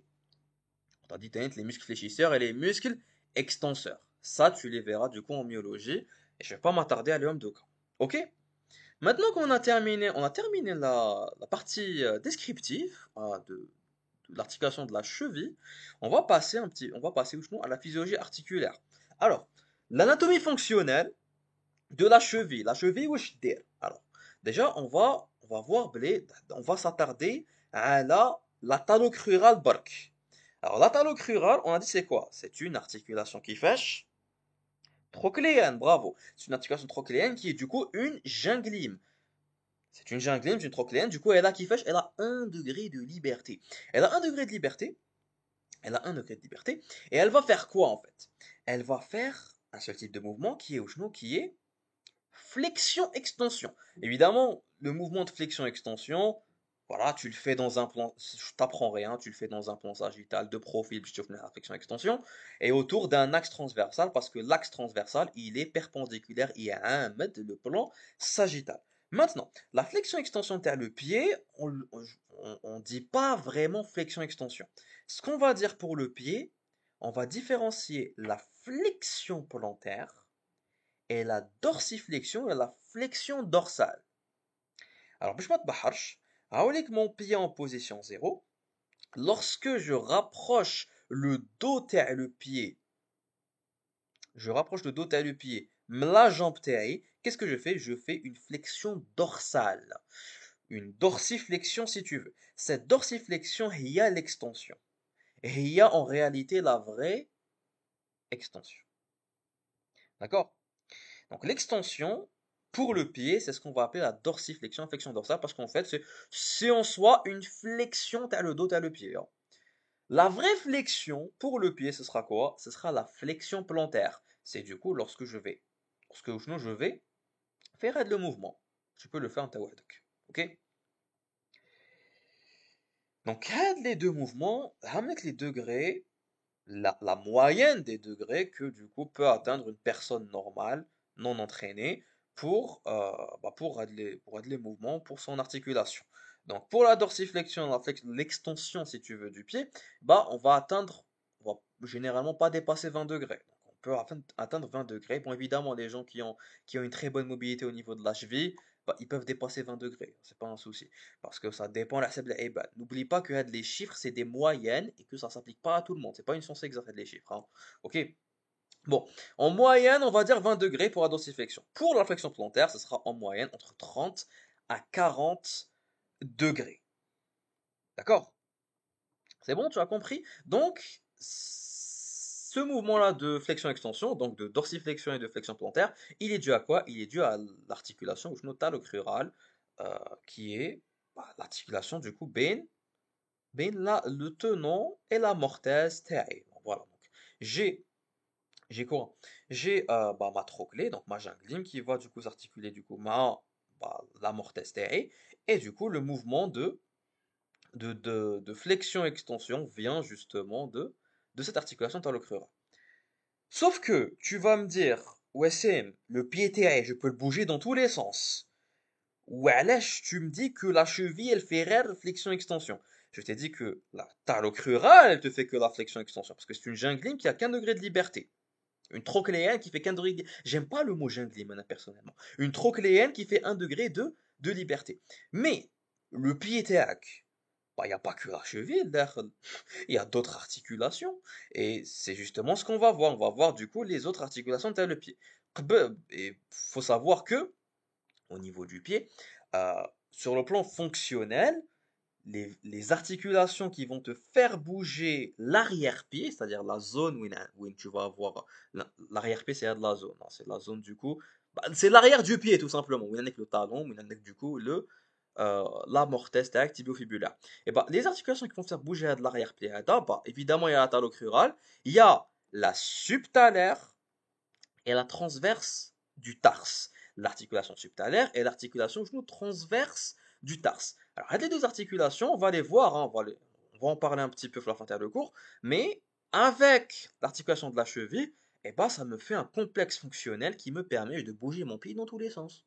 On t'a dit, t'as les muscles fléchisseurs et les muscles extenseurs. Ça, tu les verras du coup en myologie. Et je vais pas m'attarder à l'homme de camp. Ok? Maintenant qu'on a terminé la partie descriptive de l'articulation de la cheville, on va passer à la physiologie articulaire. Alors, l'anatomie fonctionnelle de la cheville wesh dir. Alors, déjà on va s'attarder à la talocrurale bark. Alors, la talocrurale, on a dit c'est quoi? C'est une articulation qui fâche trochléenne, bravo. C'est une articulation trochléenne qui est du coup une ginglyme. C'est une ginglyme, c'est une trochléenne. Du coup, elle a un degré de liberté. Elle a un degré de liberté. Elle a un degré de liberté. Et elle va faire quoi en fait? Elle va faire un seul type de mouvement qui est au genou, qui est flexion-extension. Évidemment, le mouvement de flexion-extension, Voilà, tu le fais dans un plan, je t'apprends rien, tu le fais dans un plan sagittal de profil, puis tu fais la flexion extension, et autour d'un axe transversal, parce que l'axe transversal, il est perpendiculaire, il y a un mètre le plan sagittal. Maintenant, la flexion extension derrière le pied, on dit pas vraiment flexion extension. Ce qu'on va dire pour le pied, on va différencier la flexion plantaire et la dorsiflexion et la flexion dorsale. Alors, باش ما تبحرش هقولك mon pied en position 0. Lorsque je rapproche le dos تاع le pied, je rapproche le dos تاع le pied, la jambe تاعي, qu'est-ce que je fais? Je fais une flexion dorsale. Une dorsiflexion si tu veux. Cette dorsiflexion, il y a l'extension. Et il y a en réalité la vraie extension. D'accord? Donc l'extension, pour le pied, c'est ce qu'on va appeler la dorsiflexion, flexion dorsale, parce qu'en fait, c'est en soi une flexion, t'as le dos, t'as le pied, hein. La vraie flexion pour le pied, ce sera quoi? Ce sera la flexion plantaire. C'est du coup lorsque je vais faire le mouvement. Je peux le faire en tawaduk. Ok? Donc, les deux mouvements, avec les degrés, la moyenne des degrés que du coup peut atteindre une personne normale, non entraînée, pour aider les mouvements, pour son articulation. Donc pour la dorsiflexion, l'extension si tu veux du pied, on va généralement pas dépasser 20 degrés. Donc, on peut atteindre 20 degrés. Bon évidemment les gens qui ont une très bonne mobilité au niveau de la cheville, ils peuvent dépasser 20 degrés, c'est pas un souci. Parce que ça dépend de la cible. Eh ben, n'oublie pas que les chiffres, c'est des moyennes et que ça s'applique pas à tout le monde. C'est pas une science exacte les chiffres, hein. Ok? Bon, en moyenne, on va dire 20 degrés pour la dorsiflexion. Pour la flexion plantaire, ce sera en moyenne entre 30 à 40 degrés. D'accord? C'est bon, tu as compris? Donc, ce mouvement-là de flexion-extension, donc de dorsiflexion et de flexion plantaire, il est dû à quoi? Il est dû à l'articulation talocrurale, qui est l'articulation du coup le tenant et la mortaise TAE. Voilà, donc j'ai quoi? J'ai ma trochlée, donc ma jungle qui va du coup s'articuler du coup la mortaise TAE, et du coup le mouvement de flexion-extension vient justement de cette articulation talocrurale. Sauf que tu vas me dire, OSM, le pied TAE, je peux le bouger dans tous les sens. Wesh, tu me dis que la cheville, elle fait rare flexion-extension. Je t'ai dit que la talocrurale, elle te fait que la flexion-extension, parce que c'est une jungline qui a qu'un degré de liberté. Une trochléenne qui fait qu'un degré de... J'aime pas le mot jungline, moi, personnellement. Une trochléenne qui fait un degré de liberté. Mais, le pied théâque, il n'y a pas que la cheville, il y a d'autres articulations. Et c'est justement ce qu'on va voir. On va voir du coup les autres articulations de le pied. Et faut savoir que, au niveau du pied, euh, sur le plan fonctionnel, les articulations qui vont te faire bouger l'arrière-pied, c'est-à-dire la zone où tu vas avoir l'arrière-pied, c'est de la zone, hein, c'est la zone du coup, c'est l'arrière du pied tout simplement, où il y en a que le talon, où il y en a que du coup la mortaise tibio-fibulaire. Et les articulations qui vont faire bouger de l'arrière-pied, évidemment il y a la talocrurale, il y a la subtalaire et la transverse du tarse. L'articulation subtalaire et l'articulation genou transverse du tarse. Alors, les deux articulations, on va les voir, hein, on va en parler un petit peu sur la fin de cours, mais avec l'articulation de la cheville, ça me fait un complexe fonctionnel qui me permet de bouger mon pied dans tous les sens.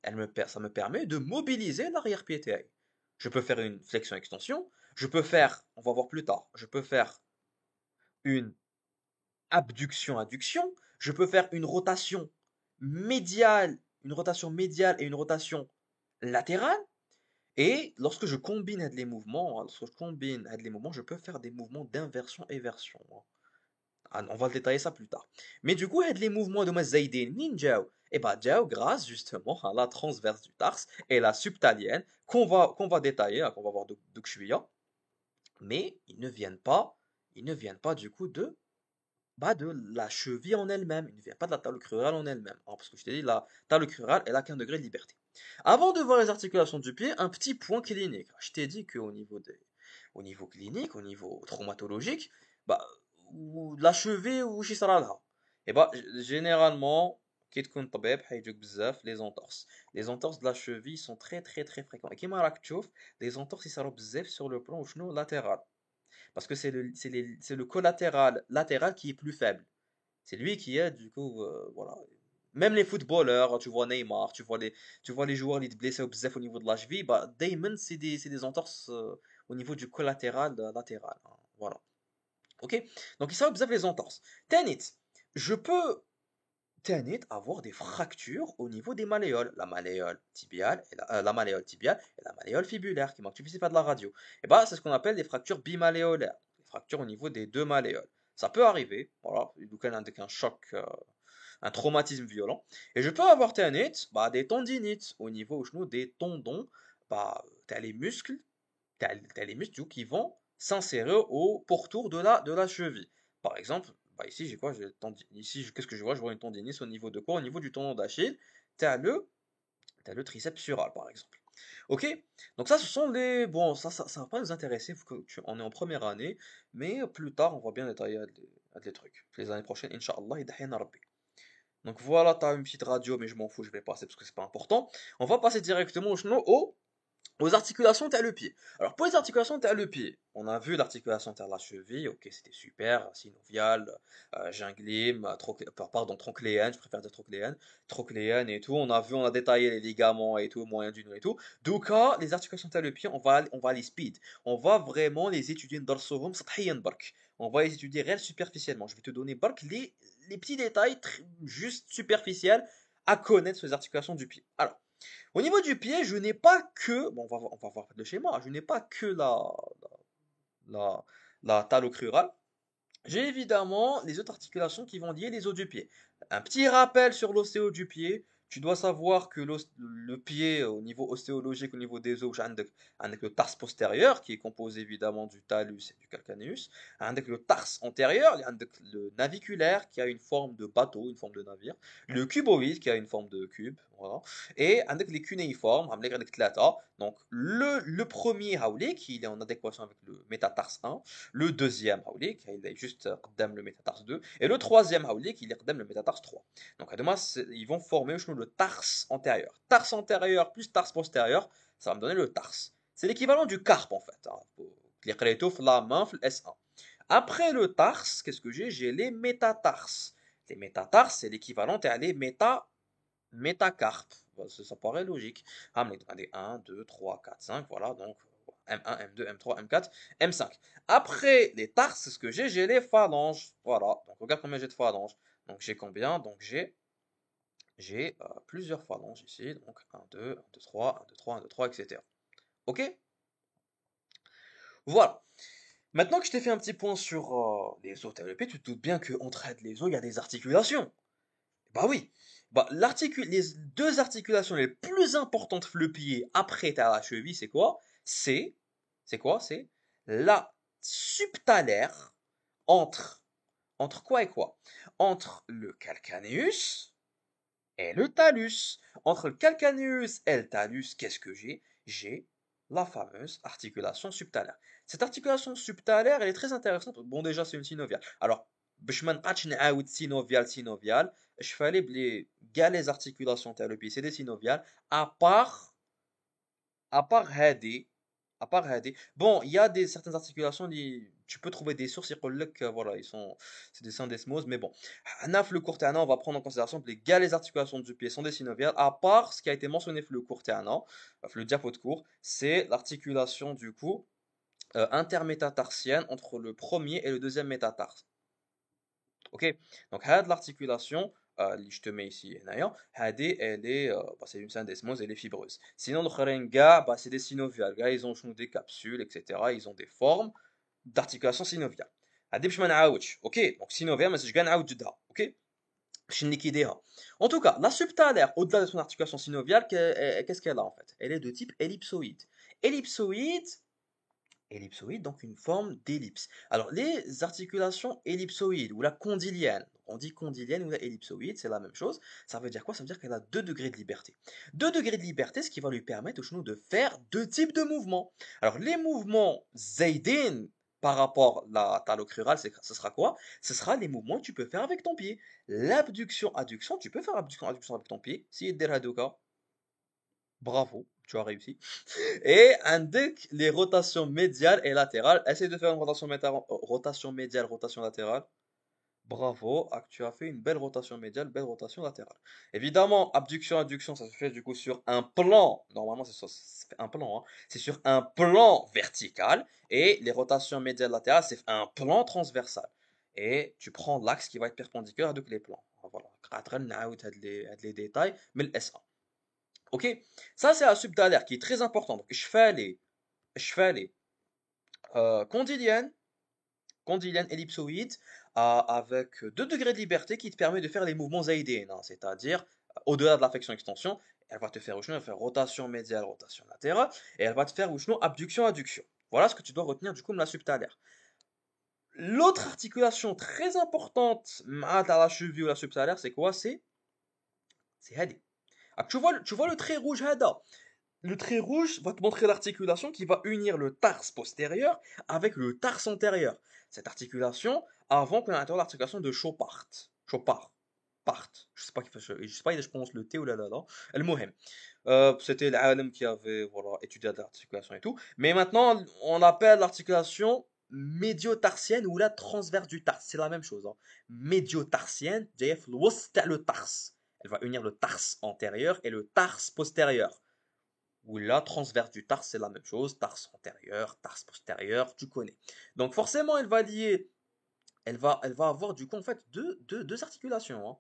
Ça me permet de mobiliser l'arrière-pied TI. Je peux faire une flexion-extension, je peux faire, on va voir plus tard, je peux faire une abduction-adduction, je peux faire une rotation médiale et une rotation latérale. Et lorsque je combine les mouvements, je peux faire des mouvements d'inversion-éversion. On va le détailler ça plus tard. Mais du coup, les mouvements de Mazaïdin Ninja, grâce justement à la transverse du tarse et la subtalienne qu'on va détailler, hein, qu'on va voir de mais ils ne viennent pas du coup de la cheville en elle-même, il ne vient pas de la talus crurale en elle-même, hein, parce que je t'ai dit, la talus crurale, elle a qu'un degré de liberté. Avant de voir les articulations du pied, un petit point clinique. Je t'ai dit qu'au au niveau clinique, au niveau traumatologique, la cheville ou chisaralha, généralement, كي تكون طبيب حيجوك بزاف les entorses de la cheville sont très très très fréquents et كيما راك تشوف les entorses يصيروا بزاف sur le plan شنو latéral parce que c'est le collatéral latéral qui est plus faible. C'est lui qui est, du coup, voilà. Même les footballeurs, tu vois Neymar, tu vois les joueurs qui se blessent au niveau de la cheville, bah, Damon, c'est des entorses au niveau du collatéral latéral, hein. Voilà. Ok? Donc, il s'agit les entorses. Tanit, je peux, Tanit, avoir des fractures au niveau des malléoles. La malléole tibiale, la malléole tibiale et la malléole fibulaire, qui manque, tu sais pas de la radio. Et bah, c'est ce qu'on appelle des fractures bimalléolaires. Des fractures au niveau des deux malléoles. Ça peut arriver, voilà, avec un choc, un traumatisme violent. Et je peux avoir bah, des tendinites au niveau des tendons. Bah, t'as les muscles, t'as les muscles qui vont s'insérer au pourtour de la cheville. Par exemple, bah ici j'ai quoi? Ici, qu'est-ce que je vois? Je vois une tendinite au niveau de quoi? Au niveau du tendon d'Achille. T'as le, t'as le triceps sural, par exemple. Ok? Donc ça, ce sont les... Bon, ça va pas nous intéresser, on est en première année, mais plus tard, on va bien détailler les trucs. Les années prochaines, Inch'Allah, Idahiyana Rabbi. Donc voilà, tu as une petite radio, mais je m'en fous, je vais passer parce que c'est pas important. On va passer directement aux articulations t'as le pied. Alors pour les articulations t'as le pied, on a vu l'articulation t'as la cheville, ok c'était super, synoviale, ginglyme, pardon trochléenne, je préfère dire trochléenne et tout. On a détaillé les ligaments et tout, moyen du nœud et tout. Donc les articulations t'as le pied, on va les speed, on va vraiment les étudier dans le سطحياً برك. On va les étudier réellement superficiellement. Je vais te donner برك les petits détails juste superficiels à connaître sur les articulations du pied. Alors au niveau du pied, je n'ai pas que, bon, on va voir le schéma, je n'ai pas que la, la talus crurale. J'ai évidemment les autres articulations qui vont lier les os du pied. Un petit rappel sur l'ostéo du pied. Tu dois savoir que le pied, au niveau ostéologique, au niveau des os, avec le tarse postérieur, qui est composé évidemment du talus et du calcaneus. Avec le tarse antérieur, avec le naviculaire, qui a une forme de bateau, une forme de navire. Le cuboïde, qui a une forme de cube. Voilà. Et avec les cunéiformes, avec tlata. Donc le premier haulik, il est en adéquation avec le métatarse 1. Le deuxième haulik, il est juste قدام le métatarse 2. Et le troisième haulik, il est قدام le métatarse 3. Donc, à ils vont former le tarse antérieur. Tarse antérieur plus tarse postérieur, ça va me donner le tarse. C'est l'équivalent du carpe en fait, hein. Les la main, le S1. Après le tarse, qu'est-ce que j'ai? J'ai les métatarses. Les métatarses, c'est l'équivalent à les métacarpes. Ça paraît logique. Ah, mais regardez, 1, 2, 3, 4, 5, voilà, donc M1, M2, M3, M4, M5. Après les tarses, ce que j'ai les phalanges. Voilà, donc regarde combien j'ai de phalanges. Donc j'ai combien? Donc j'ai plusieurs phalanges ici. Donc 1, 2, 1, 2, 3, 1, 2, 3, 1, 2, 3, etc. Ok? Voilà. Maintenant que je t'ai fait un petit point sur les os TLP, tu te doutes bien qu'entre les os, il y a des articulations. Bah oui. Bah, les deux articulations les plus importantes le pied après ta la cheville, c'est quoi? C'est quoi? C'est la subtalaire entre, entre quoi et quoi? Entre le calcaneus et le talus. Entre le calcaneus et le talus, qu'est-ce que j'ai? J'ai la fameuse articulation subtalaire. Cette articulation subtalaire, elle est très intéressante. Bon, déjà, c'est une synoviale. Alors, باش ما نقعدش نعاود synovial, je fallait les articulations تاع le pied, c'est des synoviales, à part هادي, bon, il y a certaines articulations, tu peux trouver des sources, voilà, c'est des syndesmoses, mais bon. Le cours on va prendre en considération que les articulations du pied sont des synoviales, à part ce qui a été mentionné le cours le diapo de cours, c'est l'articulation du coup intermétatarsienne entre le premier et le deuxième métatarse. Ok? Donc, l'articulation, je te mets ici, elle est, bah, c'est une syndesmose, elle est fibreuse. Sinon, bah, c'est des synoviales. Ils ont des capsules, etc. Ils ont des formes d'articulation synoviale. Ok? Donc, synoviale, mais je gagne ok? En tout cas, la subtalaire, au-delà de son articulation synoviale, qu'est-ce qu'elle a en fait? Elle est de type ellipsoïde. Ellipsoïde, donc une forme d'ellipse. Alors, les articulations ellipsoïdes ou la condylienne, on dit condylienne ou la ellipsoïde, c'est la même chose. Ça veut dire quoi? Ça veut dire qu'elle a 2 degrés de liberté. 2 degrés de liberté, ce qui va lui permettre au genou de faire deux types de mouvements. Alors, les mouvements zaydin, par rapport à la talocrurale, ce sera quoi? Ce sera les mouvements que tu peux faire avec ton pied. L'abduction, adduction, tu peux faire abduction, adduction avec ton pied. Si يدير هادوكا, bravo, tu as réussi. Et indique les rotations médiales et latérales. Essaye de faire une rotation médiale, rotation latérale. Bravo, tu as fait une belle rotation médiale, belle rotation latérale. Évidemment, abduction, adduction, ça se fait du coup sur un plan. Normalement, ça fait un plan, hein. C'est sur un plan vertical. Et les rotations médiales latérales, c'est un plan transversal. Et tu prends l'axe qui va être perpendiculaire à tous les plans. Voilà. Après, نعاود هاد les détails, mais le SA. Ok? Ça, c'est la subtalaire qui est très important. Donc, je fais les condyliennes, condylienne ellipsoïde avec 2 degrés de liberté qui te permet de faire les mouvements zaïdéens, hein, c'est-à-dire au-delà de la flexion-extension, elle va te faire elle va faire rotation médiale, rotation latérale, et elle va te faire abduction, adduction. Voilà ce que tu dois retenir du coup de la subtalaire. L'autre articulation très importante à la cheville ou la subtalaire, c'est quoi? C'est Hadi. Ah, tu vois le trait rouge Hada. Le trait rouge va te montrer l'articulation qui va unir le tarse postérieur avec le tarse antérieur. Cette articulation, avant qu'on ait l'articulation de Chopart. Chopart. Part. Je sais pas, je prononce le T ou la. El Mohem. C'était l'Alem qui avait voilà, étudié l'articulation et tout. Mais maintenant, on appelle l'articulation médiotarsienne ou la transverse du tarse. C'est la même chose, hein. Médiotarsienne, le tarse. Elle va unir le tarse antérieur et le tarse postérieur. Ou la transverse du tarse, c'est la même chose, tarse antérieur, tarse postérieur, tu connais. Donc forcément, elle va avoir du coup en fait deux articulations, hein.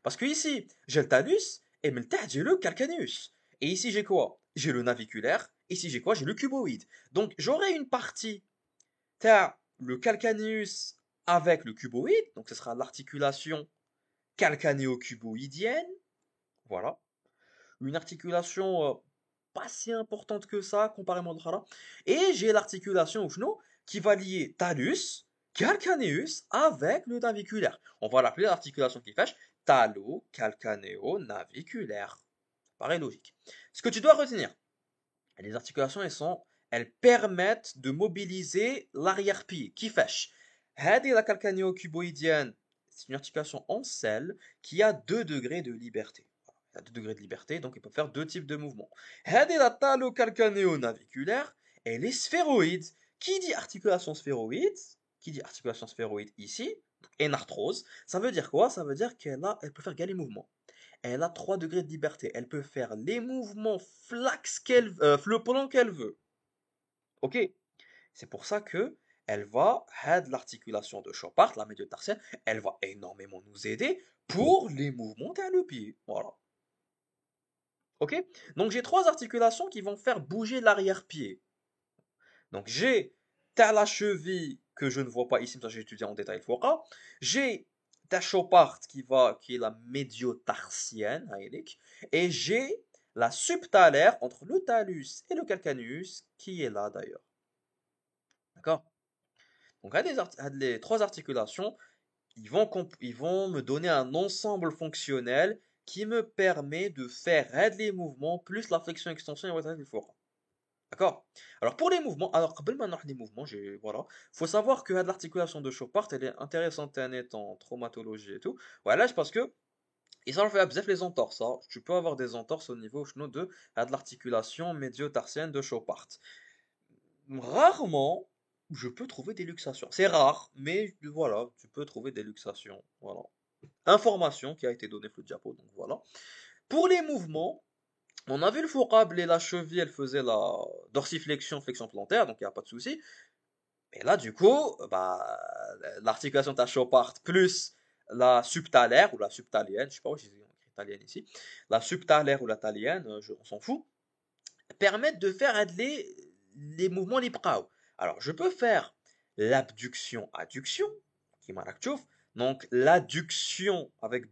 Parce que ici, j'ai le talus, et mais j'ai le calcaneus. Et ici, j'ai quoi? J'ai le naviculaire, ici, j'ai quoi? J'ai le cuboïde. Donc j'aurai une partie, t'as le calcaneus avec le cuboïde, donc ce sera l'articulation calcanéo-cuboïdienne, voilà. Une articulation pas si importante que ça, comparément à l'autre. Et j'ai l'articulation au genou qui va lier talus, calcaneus avec le naviculaire. On va l'appeler l'articulation qui fâche talo-calcanéo-naviculaire. Pareil logique. Ce que tu dois retenir, les articulations, elles permettent de mobiliser l'arrière-pied qui fâche. Hadi la calcanéo-cuboïdienne, c'est une articulation en selle qui a 2 degrés de liberté. Il a 2 degrés de liberté, donc il peut faire deux types de mouvements. Hadi la talo-calcanéo-naviculaire et les sphéroïdes. Qui dit articulation sphéroïde? Qui dit articulation sphéroïde ici? Énarthrose. Ça veut dire quoi? Ça veut dire elle peut faire les mouvements. Elle a 3 degrés de liberté. Elle peut faire les mouvements le plan qu'elle veut. Ok? C'est pour ça que elle va, l'articulation de Chopard, la médiotarsienne, elle va énormément nous aider pour les mouvements vers le pied. Voilà. Ok? Donc j'ai 3 articulations qui vont faire bouger l'arrière-pied. Donc j'ai la cheville que je ne vois pas ici, mais ça j'ai étudié en détail le J'ai ta Chopard qui est la médiotarsienne, et j'ai la subtalaire entre le talus et le calcaneus qui est là d'ailleurs. D'accord? Donc les 3 articulations, ils vont me donner un ensemble fonctionnel qui me permet de faire les mouvements plus la flexion extension et rotation du forain. D'accord? Alors pour les mouvements, alors maintenant les mouvements, voilà, faut savoir que l'articulation de Chopard, elle est intéressante en traumatologie et tout. Voilà, parce que ils savent faire bzef les entorses, hein. Tu peux avoir des entorses au niveau de l'articulation médio-tarsienne de Chopard. Rarement, je peux trouver des luxations. C'est rare, mais voilà, tu peux trouver des luxations. Voilà. Information qui a été donnée le diapo, donc voilà. Pour les mouvements, on a vu le fourrable et la cheville, elle faisait la dorsiflexion, flexion plantaire, donc il n'y a pas de souci. Mais là, du coup, bah, l'articulation Chopard plus la subtalaire ou la subtalienne, je sais pas où j'ai écrit italienne ici, la subtalaire ou la talienne, on s'en fout, permettent de faire les mouvements librao. Alors, je peux faire l'abduction-adduction, qui m'a donc l'adduction avec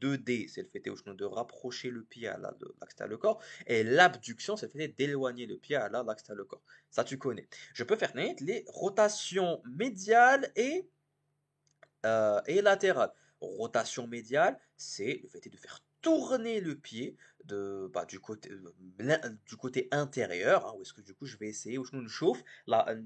2D, c'est le fait de rapprocher le pied à l'axe le corps, et l'abduction, c'est le fait d'éloigner le pied à l'axe le corps. Ça, tu connais. Je peux faire les rotations médiales et latérales. Rotation médiale, c'est le fait de faire tourner le pied du côté intérieur, hein, où est-ce que du coup je vais essayer واش نشوف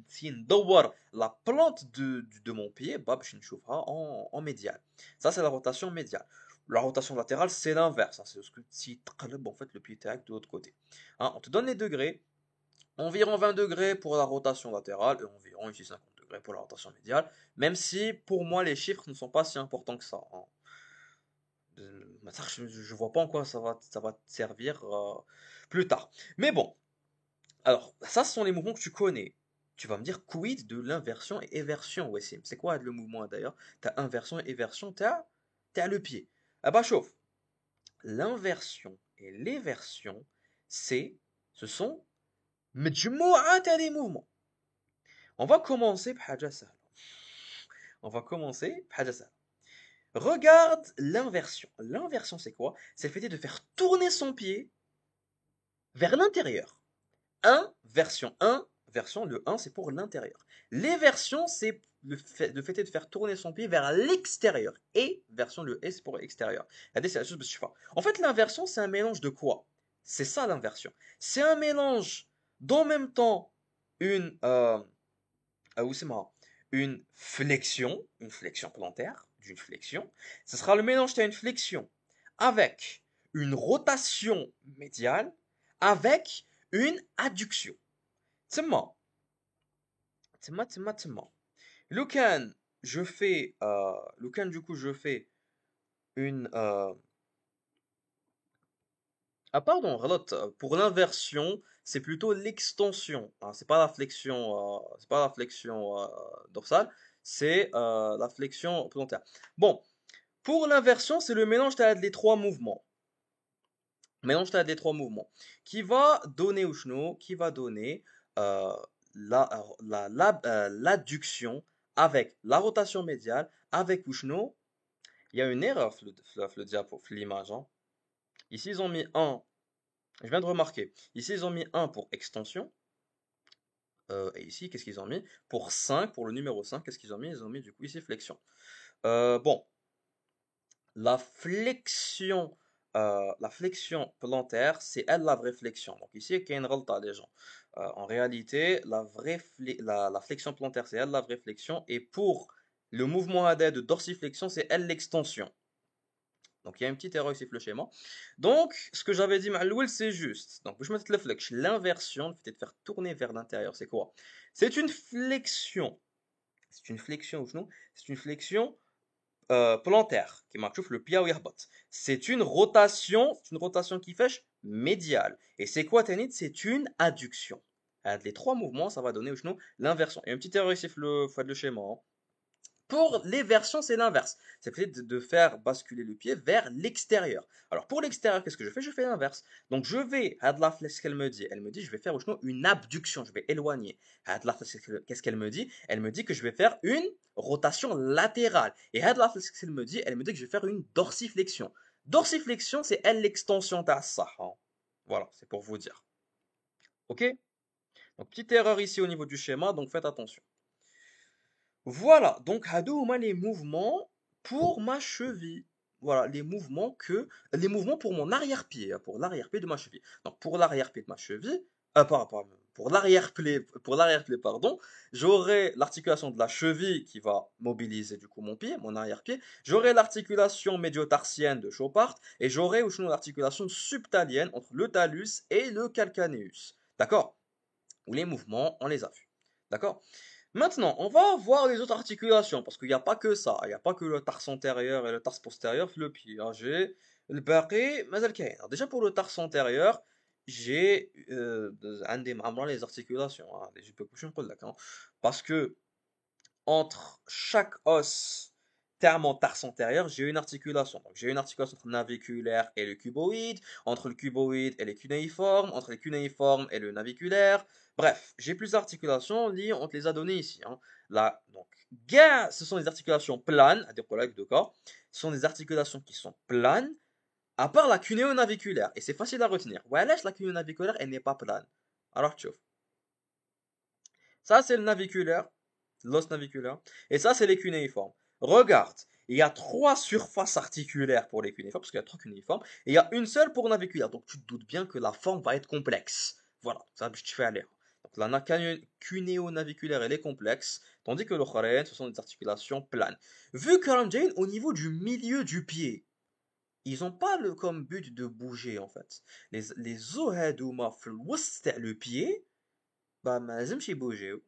si ندور la plante de mon pied باش نشوفها en médial. Ça c'est la rotation médiale. La rotation latérale c'est l'inverse, hein, c'est ce que si تقلب en fait le pied tac de l'autre côté. Hein, on te donne les degrés, environ 20 degrés pour la rotation latérale et environ ici 50 degrés pour la rotation médiale, même si pour moi les chiffres ne sont pas si importants que ça, hein. Je vois pas en quoi ça va te servir plus tard. Mais bon, alors ça ce sont les mouvements que tu connais. Tu vas me dire quid de l'inversion et éversion, Wassim. C'est quoi le mouvement d'ailleurs? T'as inversion et éversion, t'as le pied. Ah bah chauffe. L'inversion et l'éversion, ce sont مجموعة تاع les mouvements. On va commencer بحاجة سهلة. On va commencer بحاجة سهلة. Regarde l'inversion. L'inversion, c'est quoi? C'est le fait de faire tourner son pied vers l'intérieur. Version, le 1, c'est pour l'intérieur. L'éversion, c'est le fait de faire tourner son pied vers l'extérieur. Et, version, le et, c'est pour l'extérieur. C'est la chose que je fais. En fait, l'inversion, c'est un mélange de quoi? C'est ça l'inversion. C'est un mélange d'en même temps une, une flexion plantaire, d'une flexion. Ce sera le mélange d'une flexion avec une rotation médiale, avec une adduction. تسمى تسمى لو كان je fais لو كان du coup je fais une ah pardon غلط, pour l'inversion c'est plutôt l'extension, hein, c'est pas la flexion dorsale, c'est la flexion plantaire. Bon, pour l'inversion c'est le mélange des trois mouvements, qui va donner qui va donner euh, l'adduction avec la rotation médiale, avec Ushno. Il y a une erreur le diapo, l'image, hein. Ici, ils ont mis un, je viens de remarquer, ici, ils ont mis 1 pour extension. Et ici, qu'est-ce qu'ils ont mis? Pour 5, pour le numéro 5, qu'est-ce qu'ils ont mis? Ils ont mis du coup ici flexion. Bon, la flexion plantaire, c'est elle la vraie flexion. Donc ici, il y a une غلطة des gens. En réalité, la flexion plantaire, c'est elle la vraie flexion. Et pour le mouvement AD de dorsiflexion, c'est elle l'extension. Donc il y a une petite erreur ici le schéma. Donc ce que j'avais dit Malouel, c'est juste. Donc je mettre le flex, l'inversion, le fait de faire tourner vers l'intérieur, c'est quoi? C'est une flexion. C'est une flexion ou non? C'est une flexion plantaire qui marche le pia ou c'est une rotation qui fait médiale. Et c'est quoi Tanit? C'est une adduction. Les trois mouvements, ça va donner l'inversion. Et une petite erreur ici le schéma, hein. Pour les versions, c'est l'inverse. C'est le fait de faire basculer le pied vers l'extérieur. Alors pour l'extérieur, qu'est-ce que je fais? Je fais l'inverse. Donc je vais, Hadla qu'est-ce qu'elle me dit? Elle me dit, je vais faire une abduction, je vais éloigner. Hadla qu'est-ce qu'elle me dit? Elle me dit que je vais faire une rotation latérale. Et Hadla qu'est-ce qu'elle me dit? Elle me dit que je vais faire une dorsiflexion. Dorsiflexion, c'est elle l'extension de ça, hein. Voilà, c'est pour vous dire. Ok? Donc petite erreur ici au niveau du schéma, donc faites attention. Voilà, donc hadouma les mouvements pour ma cheville. Voilà, les mouvements pour mon arrière-pied, hein, pour l'arrière-pied de ma cheville. Donc pour l'arrière-pied de ma cheville, pour l'arrière-pied, pardon, j'aurai l'articulation de la cheville qui va mobiliser du coup mon pied, mon arrière-pied. J'aurai l'articulation médio-tarsienne de Chopart et j'aurai aussi l'articulation subtalienne entre le talus et le calcaneus. D'accord? Où les mouvements, on les a vus. D'accord? Maintenant, on va voir les autres articulations, parce qu'il n'y a pas que ça. Il n'y a pas que le tarse antérieur et le tarse postérieur, le pied. J'ai le baqi, mazal kain. Alors déjà pour le tarse antérieur, j'ai un des membres les articulations, hein, je peux coucher un peu là, hein, parce que entre chaque os mon tarse antérieur, j'ai une articulation. Donc j'ai une articulation entre le naviculaire et le cuboïde, entre le cuboïde et les cunéiformes, entre les cunéiformes et le naviculaire. Bref, j'ai plusieurs articulations liées, on te les a données ici, hein. Là, donc, ce sont des articulations planes, à dire collègues de corps, ce sont des articulations qui sont planes, à part la cunéo-naviculaire. Et c'est facile à retenir. Voilà, la cunéo-naviculaire, elle n'est pas plane. Alors, tu vois. Ça, c'est le naviculaire, l'os naviculaire. Et ça, c'est les cunéiformes. Regarde, il y a 3 surfaces articulaires pour les cunéiformes, parce qu'il y a 3 cunéiformes, et il y a une seule pour naviculaire. Donc tu te doutes bien que la forme va être complexe. Voilà, ça je te fais aller. Donc la cunéo-naviculaire, elle est complexe, tandis que l'autre, ce sont des articulations planes. Vu que Ramjain, au niveau du milieu du pied, ils n'ont pas comme but de bouger en fait. Les os هادوما في الوسط تاع le pied, bah ما لازمش يبوجيو.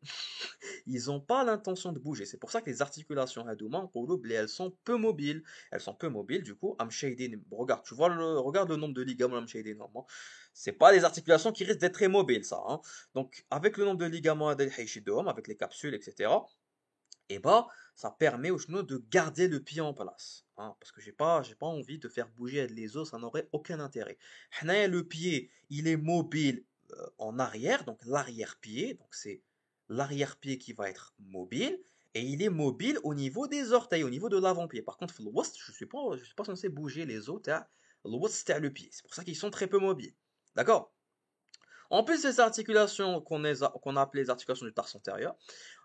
Ils n'ont pas l'intention de bouger. C'est pour ça que les articulations هادوما نقولوا بلي elles sont peu mobiles. Elles sont peu mobiles, du coup, regarde, tu vois regarde le nombre de ligaments amshaydin normalement. C'est pas des articulations qui risquent d'être très mobiles, ça, hein. Donc, avec le nombre de ligaments avec les capsules, etc., et bah, ça permet au genou de garder le pied en place, hein, parce que j'ai pas envie de faire bouger les os, ça n'aurait aucun intérêt. Hna, le pied, il est mobile en arrière, donc l'arrière-pied, donc c'est l'arrière-pied qui va être mobile, et il est mobile au niveau des orteils, au niveau de l'avant-pied. Par contre, je suis pas censé bouger les os, le pied. C'est pour ça qu'ils sont très peu mobiles. D'accord? En plus des articulations qu'on a appelées les articulations du tarse antérieur,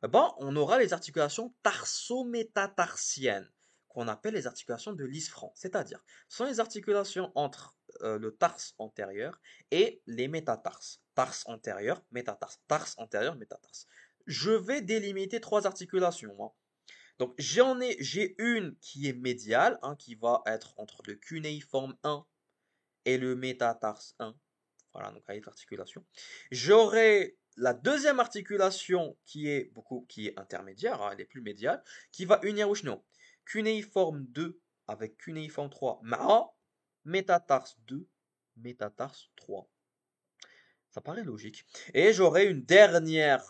eh ben, on aura les articulations tarsométatarsiennes, qu'on appelle les articulations de l'isfranc. C'est-à-dire, ce sont les articulations entre le tarse antérieur et les métatarses. Tarse antérieur, métatarse. Tarse antérieur, métatarse. Je vais délimiter 3 articulations, hein. Donc, j'ai une qui est médiale, hein, qui va être entre le cunéiforme 1 et le métatarse 1. Voilà, donc avec l'articulation. J'aurai la deuxième articulation qui est intermédiaire, hein, elle est plus médiale, qui va unir Ushno. Cunéiforme 2 avec cunéiforme 3, ma métatarse 2, métatarse 3. Ça paraît logique. Et j'aurai une dernière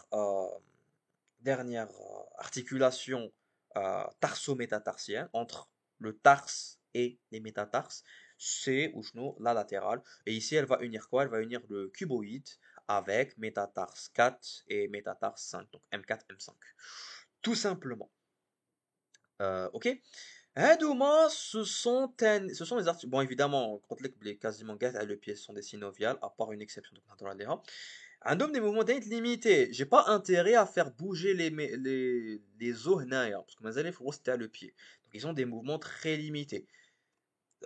articulation tarso-métatarsienne entre le tarse et les métatarses, c'est la latérale. Et ici, elle va unir quoi? Elle va unir le cuboïde avec métatarse 4 et métatarse 5, donc M4, M5. Tout simplement. Ok? هادوما ce sont les articles. Bon, évidemment, quand les quasiment le pied sont des synoviales, à part une exception de un homme des mouvements d'être limités. J'ai pas intérêt à faire bouger les os هنايا, parce que mazal faut c'était le pied. Donc ils ont des mouvements très limités.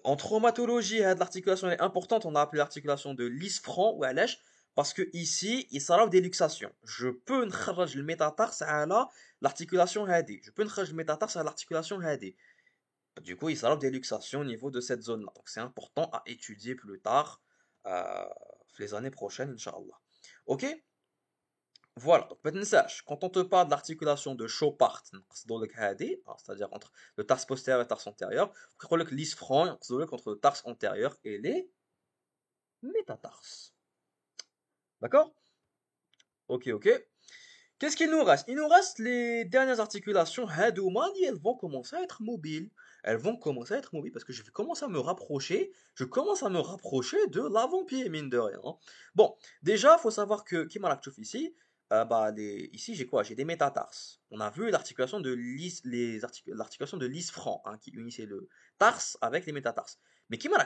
En traumatologie, l'articulation est importante. On a appelé l'articulation de l'isfranc ou alèche, parce que ici, il s'arrête des luxations. Je peux نخرج le métatarse à l'articulation هادي. Je peux نخرج le métatarse à l'articulation هادي. Du coup, il s'arrête des luxations au niveau de cette zone-là. Donc c'est important à étudier plus tard, les années prochaines, Inch'Allah. Ok? Voilà, donc maintenant sache, quand on te parle de l'articulation de Chopart, c'est-à-dire entre le tarse postérieur et le tarse antérieur, on croit que l'isfranc, entre le tarse antérieur et les métatarses. D'accord? Ok, ok. Qu'est-ce qu'il nous reste? Il nous reste les dernières articulations, Hadoumani, elles vont commencer à être mobiles. Elles vont commencer à être mobiles parce que je commence à me rapprocher de l'avant-pied, mine de rien. Bon, déjà, il faut savoir que, qui m'a ici, ici j'ai quoi? J'ai des métatarses. On a vu l'articulation de l'isfranc, hein, qui unissait le tarse avec les métatarses. Mais qui m'a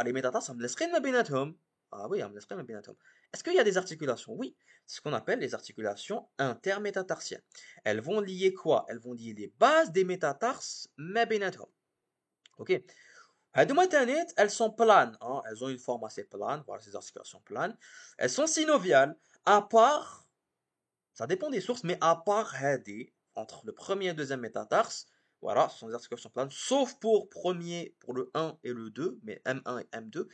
les métatarses, ça me laisserait une binatum. Ah oui, ça me laisserait une binatum. Est-ce qu'il y a des articulations? Oui, c'est ce qu'on appelle les articulations intermétatarsiennes. Elles vont lier quoi? Elles vont lier les bases des métatarses ما بيناتهم. Ok? Elles sont planes, hein. Elles ont une forme assez plane, voilà ces articulations planes. Elles sont synoviales, à part, ça dépend des sources, mais à part entre le premier et le deuxième métatarse, voilà, ce sont des articulations planes, sauf pour le 1 et le 2, mais M1 et M2,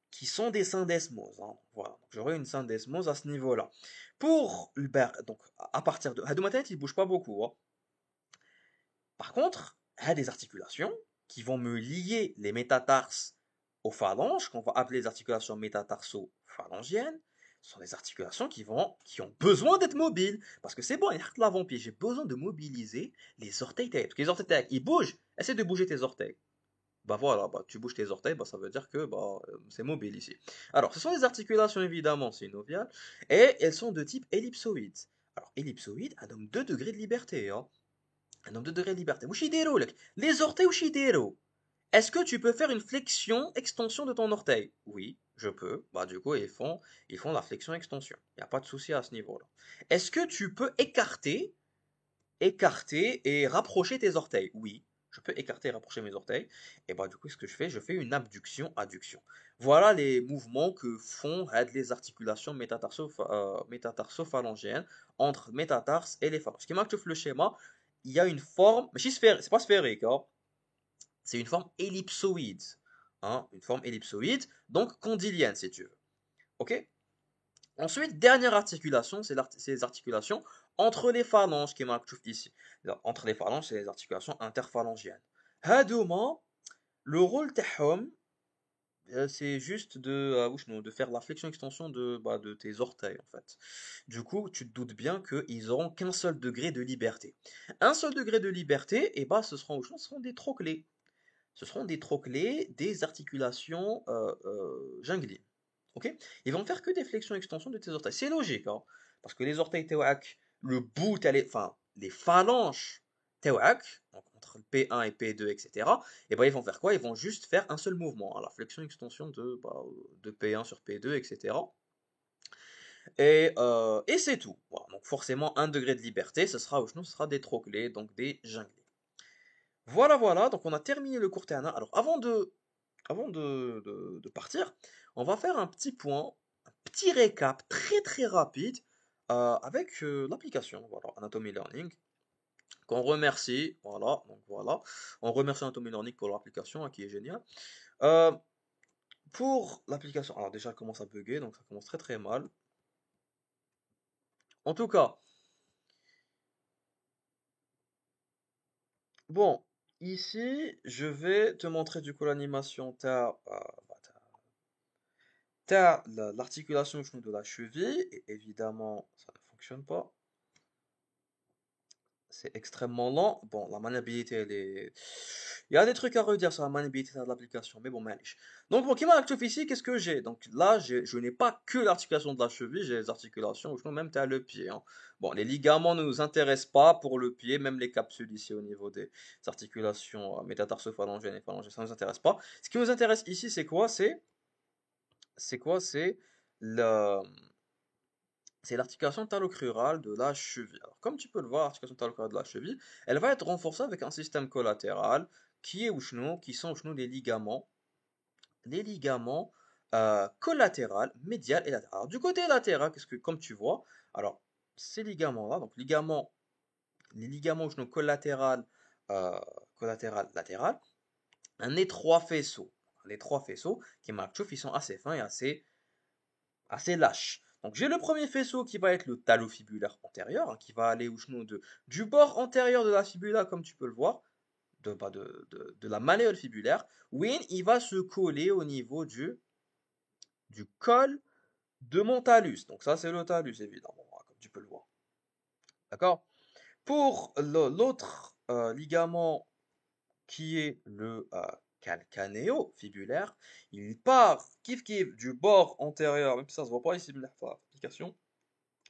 qui sont des syndesmoses, hein. Voilà, j'aurai une syndesmose à ce niveau-là. Pour donc à partir de Hadoumatet, il bouge pas beaucoup, hein. Par contre, il y a des articulations qui vont me lier les métatarses aux phalanges, qu'on va appeler les articulations métatarso-phalangiennes. Ce sont des articulations qui ont besoin d'être mobiles. Parce que c'est bon, il y a l'avant-pied, j'ai besoin de mobiliser les orteils. Parce que les orteils, ils bougent. Essaie de bouger tes orteils. Bah voilà, bah, tu bouges tes orteils, bah, ça veut dire que c'est mobile ici. Alors, ce sont des articulations évidemment synoviales, et elles sont de type ellipsoïde. Alors, ellipsoïde, un homme 2 degrés de liberté, hein. Un homme 2 degrés de liberté. Les orteils, est-ce que tu peux faire une flexion, extension de ton orteil? Oui, je peux. Bah, du coup, ils font la flexion-extension. Il n'y a pas de souci à ce niveau-là. Est-ce que tu peux écarter et rapprocher tes orteils? Oui, Je peux écarter et rapprocher mes orteils. Et bah du coup, ce que je fais? Je fais une abduction, adduction. Voilà les mouvements que font les articulations métatarso-phalangiennes entre métatarse et les phalanges. Ce qui marque le schéma, il y a une forme, mais c'est pas sphérique, hein, c'est une forme ellipsoïde. Hein, une forme ellipsoïde, donc condylienne si tu veux. Ok? Ensuite, dernière articulation, c'est les articulations entre les phalanges qui marquent ici. Entre les phalanges, c'est les articulations interphalangiennes. هادوما, le rôle تاعهم, c'est juste de faire la flexion-extension de tes orteils en fait. Du coup, tu te doutes bien qu'ils auront qu'un seul degré de liberté. Un seul degré de liberté, et bah ce seront des trochlées. Ce seront des trochlées des articulations junglines. Ok? Ils vont faire que des flexions-extensions de tes orteils. C'est logique, hein, parce que les orteils tawak, le bout, enfin, les phalanges tawak, donc entre P1 et P2, etc., et ben ils vont faire quoi? Ils vont juste faire un seul mouvement, hein, la flexion-extension de P1 sur P2, etc. Et c'est tout. Voilà, donc forcément, un degré de liberté, ce sera des trochlées, donc des junglés. Voilà, voilà, donc on a terminé le cours Théana. Alors avant de partir, on va faire un petit point, un petit récap très très rapide avec l'application, voilà, Anatomy Learning, qu'on remercie, voilà, donc voilà, on remercie Anatomy Learning pour l'application hein, qui est géniale. Euh, pour l'application, alors déjà elle commence à bugger, donc ça commence très très mal. En tout cas, bon, ici je vais te montrer du coup l'animation. T'as l'articulation de la cheville, et évidemment, ça ne fonctionne pas. C'est extrêmement lent. Bon, la maniabilité, elle est... Il y a des trucs à redire sur la maniabilité de l'application, mais bon, malish. Donc, bon, qui m'a actif ici, qu'est-ce que j'ai? Donc là, je n'ai pas que l'articulation de la cheville, j'ai les articulations, ou sinon même t'as le pied. Hein. Bon, les ligaments ne nous intéressent pas pour le pied, même les capsules ici au niveau des articulations métatarso-phalangiennes et phalangiennes, ça ne nous intéresse pas. Ce qui nous intéresse ici, c'est quoi? C'est quoi? Le, c'est l'articulation talocrurale de la cheville. Alors, comme tu peux le voir, l'articulation talocrurale de la cheville, elle va être renforcée avec un système collatéral qui sont les ligaments collatéraux, médial et latéral. Alors, du côté latéral, comme tu vois, alors ces ligaments-là, donc les ligaments euh, collatéral latéral, un étroit faisceau. Les trois faisceaux qui marquent, ils sont assez fins et assez lâche. Donc j'ai le premier faisceau qui va être le talofibulaire antérieur, hein, qui va aller du bord antérieur de la fibula, comme tu peux le voir, de la malléole fibulaire. Win, il va se coller au niveau du col de mon talus. Donc ça c'est le talus évidemment, hein, comme tu peux le voir. D'accord? Pour l'autre ligament qui est le calcanéo-fibulaire, il part kiff kiff du bord antérieur, même si ça se voit pas ici, l'application.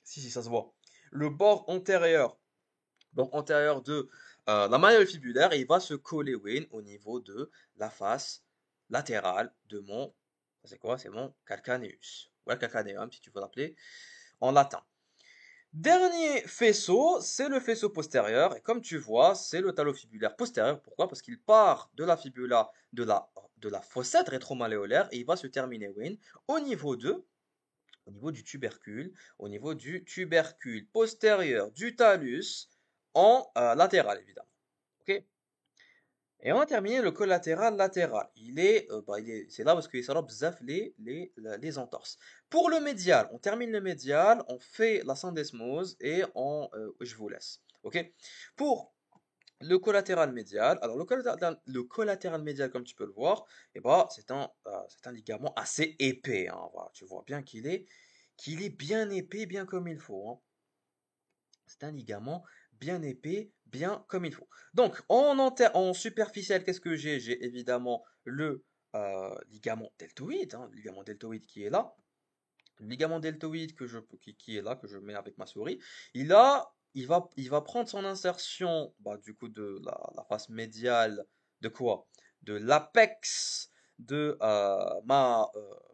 Si, ça se voit. Le bord antérieur de la malléole fibulaire, et il va se coller au niveau de la face latérale de mon, c'est quoi? C'est mon calcaneus. Ouais, calcaneum, si tu veux l'appeler en latin. Dernier faisceau, c'est le faisceau postérieur, et comme tu vois, c'est le talofibulaire postérieur. Pourquoi? Parce qu'il part de la fibula, de la fossette rétromalléolaire, et il va se terminer, au niveau au niveau du tubercule postérieur du talus en latéral évidemment. Ok. Et on a terminé le collatéral latéral. C'est là parce qu'il s'arrête bzaf les entorses. Pour le médial, on termine le médial, on fait la syndesmose et je vous laisse. Ok. Pour le collatéral médial, alors le collatéral médial, comme tu peux le voir, c'est un ligament assez épais. Hein, voilà, tu vois bien qu'il est bien épais, bien comme il faut. Hein. C'est un ligament bien épais, bien comme il faut. Donc, en superficiel, qu'est-ce que j'ai? J'ai évidemment le ligament deltoïde, hein, le ligament deltoïde qui est là. Le ligament deltoïde qui est là, que je mets avec ma souris. Il va prendre son insertion du coup de la face médiale de quoi? De l'apex de ma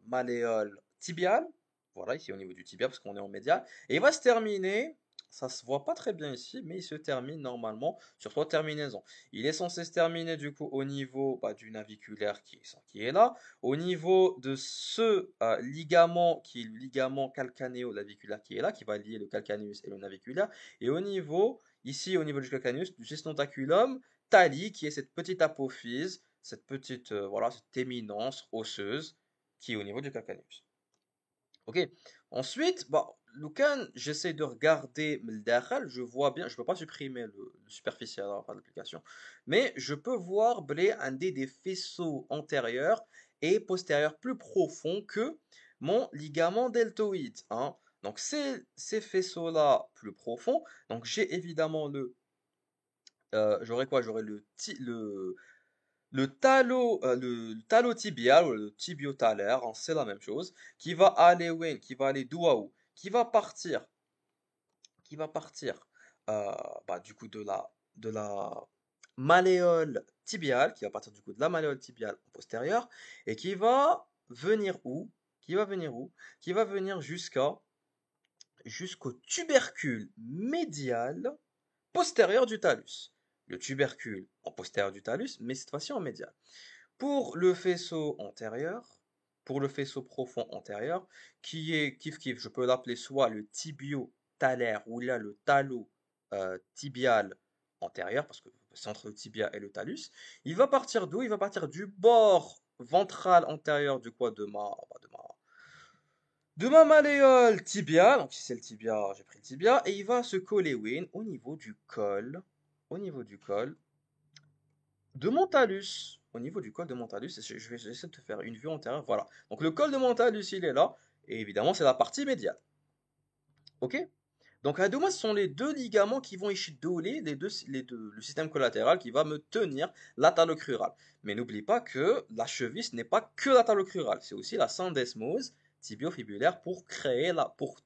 malléole tibiale. Voilà, ici au niveau du tibia, parce qu'on est en médial. Et il va se terminer Ça se voit pas très bien ici, mais il se termine normalement sur trois terminaisons. Il est censé se terminer du coup au niveau du naviculaire qui est là, au niveau de ce ligament qui est le ligament calcanéo-naviculaire qui est là, qui va lier le calcaneus et le naviculaire, et au niveau, ici au niveau du calcaneus, du gestnotaculum tali, qui est cette petite apophyse, cette petite, voilà, cette éminence osseuse qui est au niveau du calcaneus. Ok. Ensuite, Lucan, j'essaie de regarder le dakhal, je vois bien, je peux pas supprimer le superficiel à la fin de l'application, mais je peux voir blé un des faisceaux antérieurs et postérieurs plus profonds que mon ligament deltoïde, hein. Donc ces faisceaux-là plus profonds, donc j'ai évidemment j'aurai quoi? J'aurai le talotibial ou le tibiotalaire, hein, c'est la même chose, qui va aller où? Qui va aller d'où à où? Qui va partir du coup de la malléole tibiale, qui va partir du coup de la malléole tibiale postérieure, et qui va venir où? Qui va venir où? Qui va venir jusqu'au tubercule médial postérieur du talus. Le tubercule en postérieur du talus, mais cette fois-ci en médial. Pour le faisceau antérieur, pour le faisceau profond antérieur, qui est kiff kiff, je peux l'appeler soit le tibio-talaire ou là le talo-tibial antérieur, parce que c'est entre le tibia et le talus. Il va partir d'où? Il va partir du bord ventral antérieur du quoi de ma malléole tibia, donc si c'est le tibia, j'ai pris le tibia, et il va se coller au niveau du col, au niveau du col de mon talus. Au niveau du col de mon talus, je vais essayer de te faire une vue antérieure. Voilà. Donc le col de mon talus, il est là. Et évidemment, c'est la partie médiale. Ok? Donc à deux mois, ce sont les deux ligaments qui vont échidoler le système collatéral qui va me tenir l'atalocrural. Mais n'oublie pas que la cheville, ce n'est pas que l'atalocrural, c'est aussi la syndesmose tibiofibulaire pour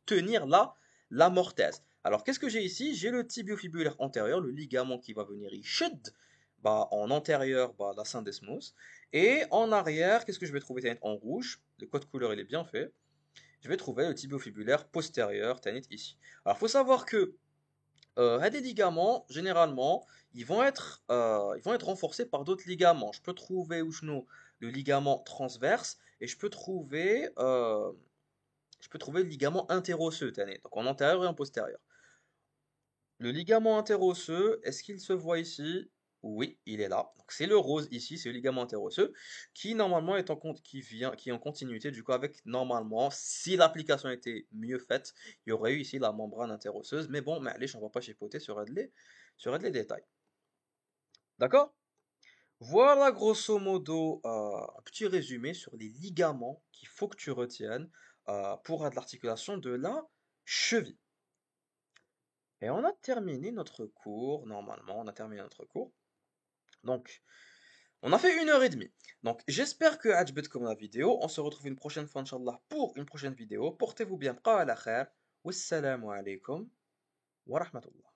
tenir la mortaise. Alors qu'est-ce que j'ai ici? J'ai le tibiofibulaire antérieur, le ligament qui va venir échid, en antérieur, la syndesmose. Et en arrière, qu'est-ce que je vais trouver en rouge? Le code couleur, il est bien fait. Je vais trouver le tibiofibulaire postérieur, Tanit ici. Alors, il faut savoir que des ligaments, généralement, ils vont être renforcés par d'autres ligaments. Je peux trouver au genou le ligament transverse et je peux trouver le ligament interosseux, Tanit, donc en antérieur et en postérieur. Le ligament interosseux, est-ce qu'il se voit ici? Oui, il est là. Donc c'est le rose ici, c'est le ligament interosseux qui normalement est en compte, qui est en continuité du coup avec normalement, si l'application était mieux faite, il y aurait eu ici la membrane interosseuse. Mais bon, allez, on va pas chipoter sur les détails. D'accord? Voilà grosso modo un petit résumé sur les ligaments qu'il faut que tu retiennes pour l'articulation de la cheville. Et on a terminé notre cours, normalement, on a terminé notre cours. Donc, on a fait 1 heure et demie. Donc, j'espère que عجبتكم la vidéo. On se retrouve une prochaine fois, Inch'Allah, pour une prochaine vidéo. Portez-vous bien. Wassalamu alaikum wa rahmatullah.